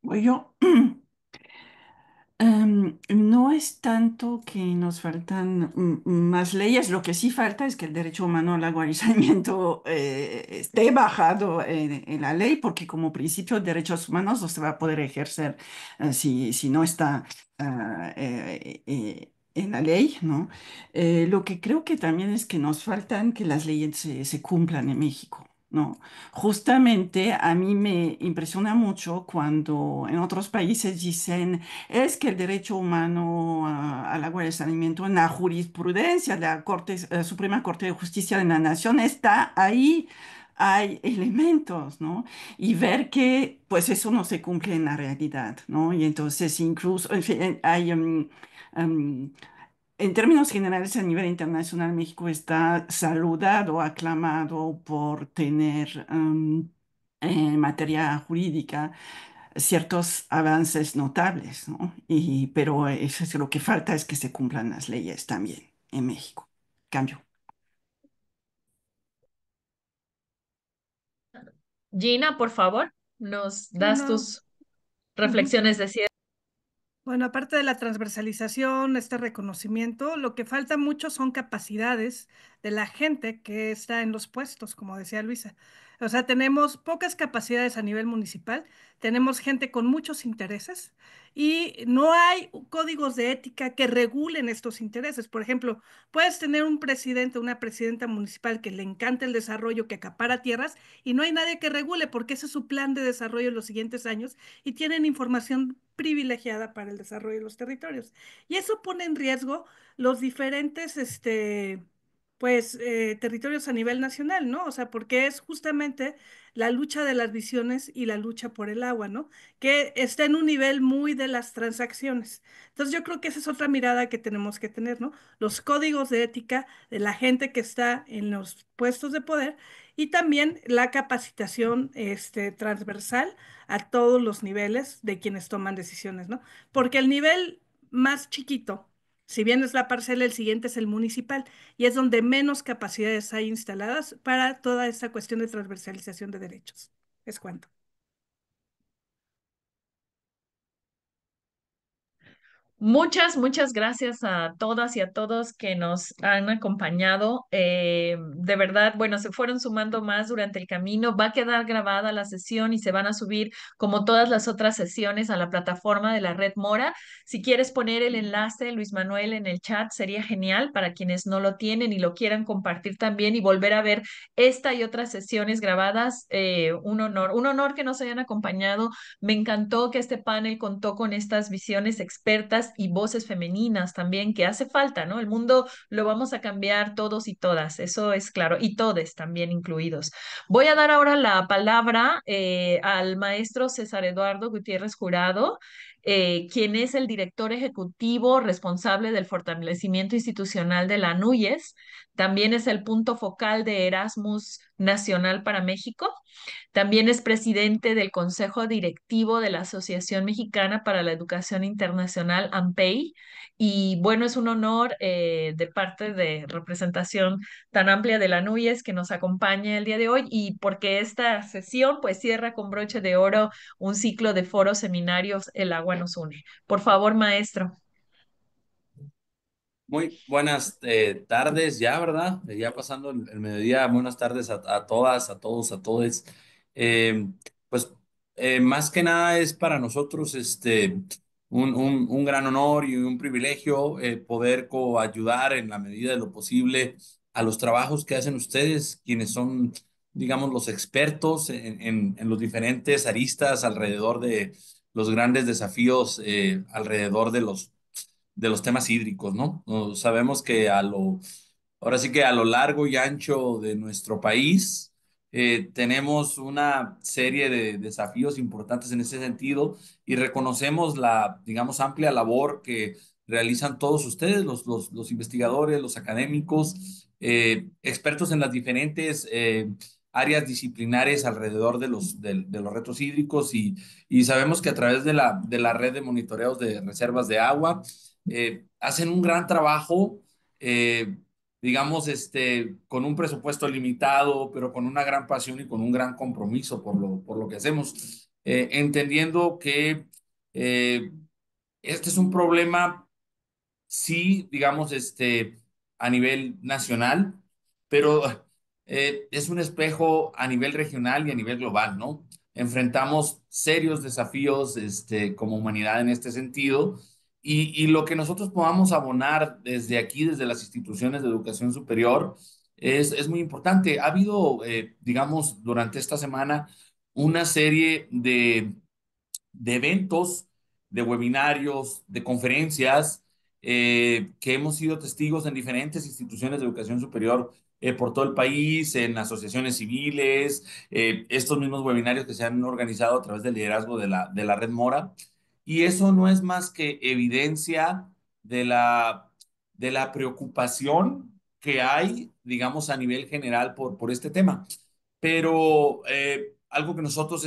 S5: Voy yo. No es tanto que nos faltan más leyes, lo que sí falta es que el derecho humano al agua y saneamiento esté bajado en la ley, porque como principio de derechos humanos no se va a poder ejercer si no está en la ley, ¿no? Lo que creo que también es que nos faltan que las leyes se cumplan en México. ¿No? Justamente a mí me impresiona mucho cuando en otros países dicen es que el derecho humano al agua y al saneamiento en la jurisprudencia de la Suprema Corte de Justicia de la Nación está ahí, hay elementos, ¿no? Y ver que pues eso no se cumple en la realidad, ¿no? Y entonces incluso, en fin, hay... em, en términos generales, a nivel internacional, México está saludado, aclamado por tener en materia jurídica ciertos avances notables, ¿no? Pero eso es lo que falta es que se cumplan las leyes también en México. Cambio.
S4: Gina, por favor, nos das
S8: Bueno,
S4: tus
S8: ujú.
S4: reflexiones de cierre.
S8: Bueno, aparte de la transversalización, este reconocimiento, lo que falta mucho son capacidades de la gente que está en los puestos, como decía Luisa. O sea, tenemos pocas capacidades a nivel municipal, tenemos gente con muchos intereses y no hay códigos de ética que regulen estos intereses. Por ejemplo, puedes tener un presidente, una presidenta municipal que le encanta el desarrollo, que acapara tierras y no hay nadie que regule porque ese es su plan de desarrollo en los siguientes años y tienen información privilegiada para el desarrollo de los territorios. Y eso pone en riesgo los diferentes, territorios a nivel nacional, ¿no? O sea, porque es justamente la lucha de las visiones y la lucha por el agua, ¿no? Que está en un nivel muy de las transacciones. Entonces yo creo que esa es otra mirada que tenemos que tener, ¿no? Los códigos de ética de la gente que está en los puestos de poder y también la capacitación, transversal a todos los niveles de quienes toman decisiones, ¿no? Porque el nivel más chiquito, si bien es la parcela, el siguiente es el municipal y es donde menos capacidades hay instaladas para toda esta cuestión de transversalización de derechos. Es cuanto.
S4: Muchas gracias a todas y a todos que nos han acompañado. De verdad, bueno, se fueron sumando más durante el camino. Va a quedar grabada la sesión y se van a subir, como todas las otras sesiones, a la plataforma de la Red Mora. Si quieres poner el enlace, Luis Manuel, en el chat, sería genial para quienes no lo tienen y lo quieran compartir también y volver a ver esta y otras sesiones grabadas. Un honor que nos hayan acompañado. Me encantó que este panel contó con estas visiones expertas y voces femeninas también, que hace falta, ¿no? El mundo lo vamos a cambiar todos y todas, eso es claro, y todes también incluidos. Voy a dar ahora la palabra al maestro César Eduardo Gutiérrez Jurado, quien es el director ejecutivo responsable del fortalecimiento institucional de la NUYES. También es el punto focal de Erasmus Nacional para México. También es presidente del Consejo Directivo de la Asociación Mexicana para la Educación Internacional, AMPEI. Y bueno, es un honor de parte de representación tan amplia de la NUYES que nos acompañe el día de hoy y porque esta sesión pues cierra con broche de oro un ciclo de foros, seminarios, El agua nos une. Por favor, maestro.
S9: Muy buenas tardes ya, ¿verdad? Ya pasando el mediodía, buenas tardes a todas, a todos, a todes. Eh, pues más que nada es para nosotros un gran honor y un privilegio poder coayudar en la medida de lo posible a los trabajos que hacen ustedes, quienes son, digamos, los expertos en los diferentes aristas alrededor de los grandes desafíos alrededor de los temas hídricos, ¿no? Sabemos que ahora sí que a lo largo y ancho de nuestro país tenemos una serie de desafíos importantes en ese sentido y reconocemos la, digamos, amplia labor que realizan todos ustedes, los investigadores, los académicos, expertos en las diferentes áreas disciplinares alrededor de los retos hídricos y sabemos que a través de la red de monitoreos de reservas de agua, hacen un gran trabajo, eh, digamos, con un presupuesto limitado, pero con una gran pasión y con un gran compromiso por lo que hacemos, entendiendo que eh, este es un problema sí, digamos, a nivel nacional, pero es un espejo a nivel regional y a nivel global, ¿no? Enfrentamos serios desafíos, como humanidad en este sentido, y lo que nosotros podamos abonar desde aquí, desde las instituciones de educación superior, es muy importante. Ha habido, digamos, durante esta semana una serie de eventos, de webinarios, de conferencias, que hemos sido testigos en diferentes instituciones de educación superior por todo el país, en asociaciones civiles, estos mismos webinarios que se han organizado a través del liderazgo de la Red Mora. Y eso no es más que evidencia de de la preocupación que hay, digamos, a nivel general por este tema. Pero algo que nosotros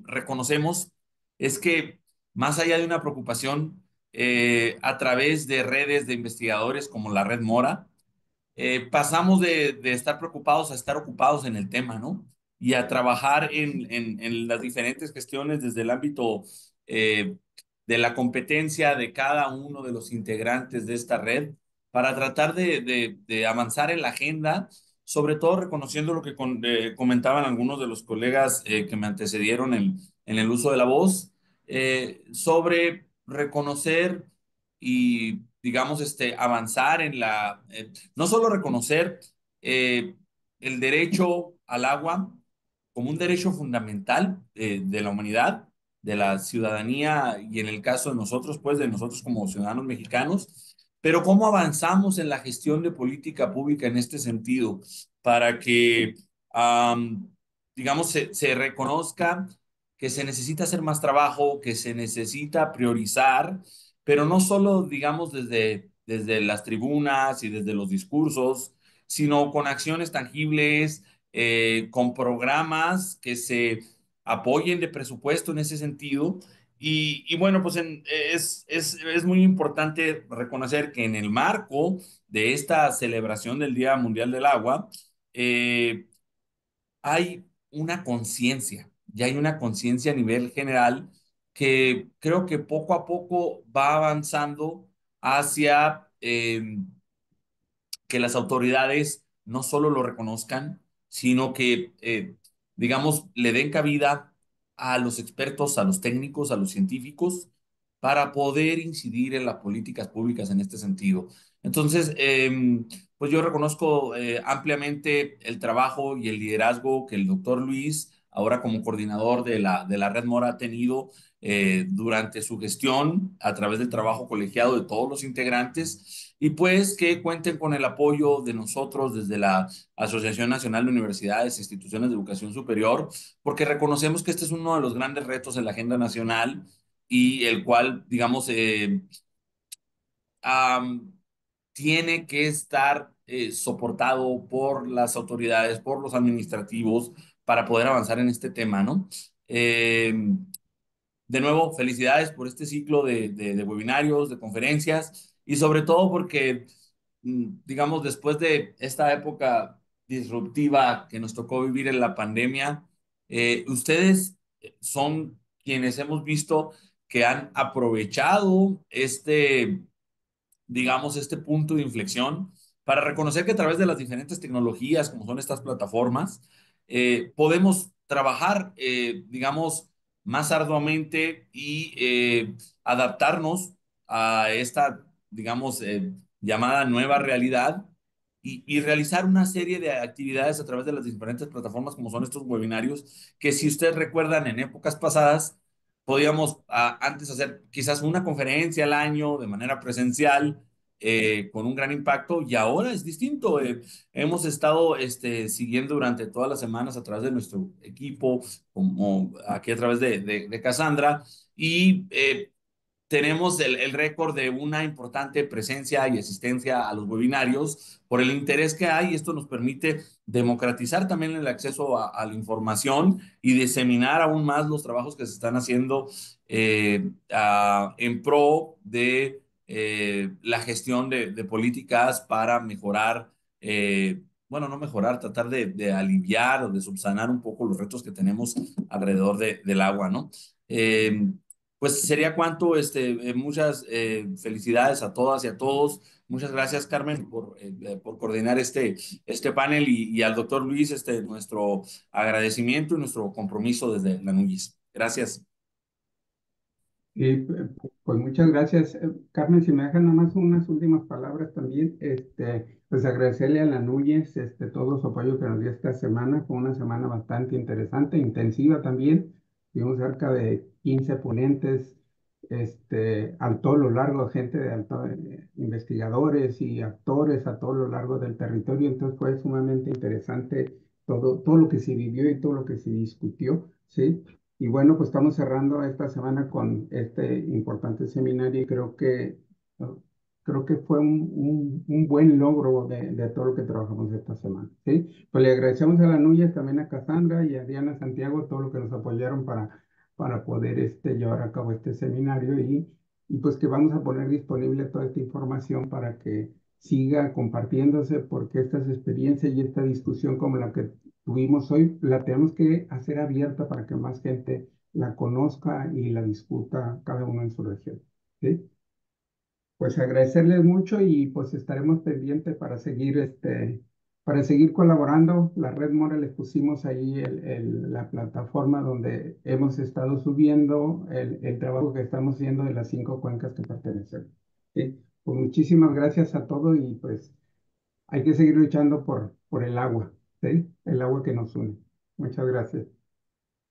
S9: reconocemos es que más allá de una preocupación a través de redes de investigadores como la Red Mora, pasamos de estar preocupados a estar ocupados en el tema, ¿no? Y a trabajar en las diferentes gestiones desde el ámbito eh, de la competencia de cada uno de los integrantes de esta red para tratar de avanzar en la agenda, sobre todo reconociendo lo que comentaban algunos de los colegas que me antecedieron en el uso de la voz, sobre reconocer y, digamos, avanzar en no solo reconocer eh, el derecho al agua como un derecho fundamental de la humanidad, de la ciudadanía y en el caso de nosotros, pues de nosotros como ciudadanos mexicanos, pero cómo avanzamos en la gestión de política pública en este sentido para que, um, digamos, se reconozca que se necesita hacer más trabajo, que se necesita priorizar, pero no solo, digamos, desde las tribunas y desde los discursos, sino con acciones tangibles, con programas que se apoyen de presupuesto en ese sentido. Y bueno, pues es muy importante reconocer que en el marco de esta celebración del Día Mundial del Agua, eh, hay una conciencia, ya hay una conciencia a nivel general que creo que poco a poco va avanzando hacia que las autoridades no solo lo reconozcan, sino que, digamos, le den cabida a los expertos, a los técnicos, a los científicos, para poder incidir en las políticas públicas en este sentido. Entonces, pues yo reconozco ampliamente el trabajo y el liderazgo que el doctor Luis, ahora como coordinador de la Red Mora, ha tenido durante su gestión a través del trabajo colegiado de todos los integrantes y pues que cuenten con el apoyo de nosotros desde la Asociación Nacional de Universidades e Instituciones de Educación Superior, porque reconocemos que este es uno de los grandes retos en la agenda nacional y el cual, digamos, um, tiene que estar soportado por las autoridades, por los administrativos, para poder avanzar en este tema, ¿no? De nuevo, felicidades por este ciclo de webinarios, de conferencias y sobre todo porque, digamos, después de esta época disruptiva que nos tocó vivir en la pandemia, ustedes son quienes hemos visto que han aprovechado digamos, este punto de inflexión para reconocer que a través de las diferentes tecnologías, como son estas plataformas, podemos trabajar, digamos, más arduamente y adaptarnos a esta, digamos, llamada nueva realidad y realizar una serie de actividades a través de las diferentes plataformas como son estos webinarios, que si ustedes recuerdan en épocas pasadas, podíamos antes hacer quizás una conferencia al año de manera presencial con un gran impacto y ahora es distinto. Hemos estado siguiendo durante todas las semanas a través de nuestro equipo, como aquí a través de Cassandra, y tenemos el récord de una importante presencia y asistencia a los webinarios por el interés que hay. Esto nos permite democratizar también el acceso a la información y diseminar aún más los trabajos que se están haciendo en pro de la gestión de políticas para mejorar, bueno, no mejorar, tratar de aliviar o de subsanar un poco los retos que tenemos alrededor del agua, ¿no? Pues sería cuanto, muchas felicidades a todas y a todos. Muchas gracias, Carmen, por coordinar este panel y al doctor Luis, nuestro agradecimiento y nuestro compromiso desde la NUYIS. Gracias.
S1: Y pues muchas gracias. Carmen, si me dejan nada más unas últimas palabras también, pues agradecerle a la Núñez todo su apoyo que nos dio esta semana. Fue una semana bastante interesante, intensiva también. Tuvimos cerca de 15 ponentes, a todo lo largo, gente de alto, investigadores y actores a todo lo largo del territorio. Entonces fue sumamente interesante todo lo que se vivió y todo lo que se discutió, ¿sí? Y bueno, pues estamos cerrando esta semana con este importante seminario y creo que fue un buen logro de todo lo que trabajamos esta semana, ¿sí? Pues le agradecemos a la Núñez, también a Cassandra y a Diana Santiago, todo lo que nos apoyaron para poder llevar a cabo este seminario y pues que vamos a poner disponible toda esta información para que siga compartiéndose porque estas experiencias y esta discusión como la que tuvimos hoy, la tenemos que hacer abierta para que más gente la conozca y la discuta cada uno en su región, ¿sí? Pues agradecerles mucho y pues estaremos pendientes para seguir colaborando. La Red Mora les pusimos ahí la plataforma donde hemos estado subiendo el trabajo que estamos haciendo de las 5 cuencas que pertenecen, ¿sí? Pues muchísimas gracias a todos y pues hay que seguir luchando por el agua, ¿sí? El agua que nos une. Muchas gracias.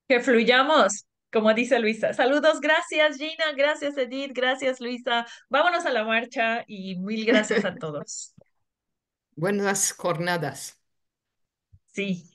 S4: Que fluyamos, como dice Luisa. Saludos, gracias Gina, gracias Edith, gracias Luisa. Vámonos a la marcha y mil gracias a todos.
S7: Buenas jornadas.
S4: Sí.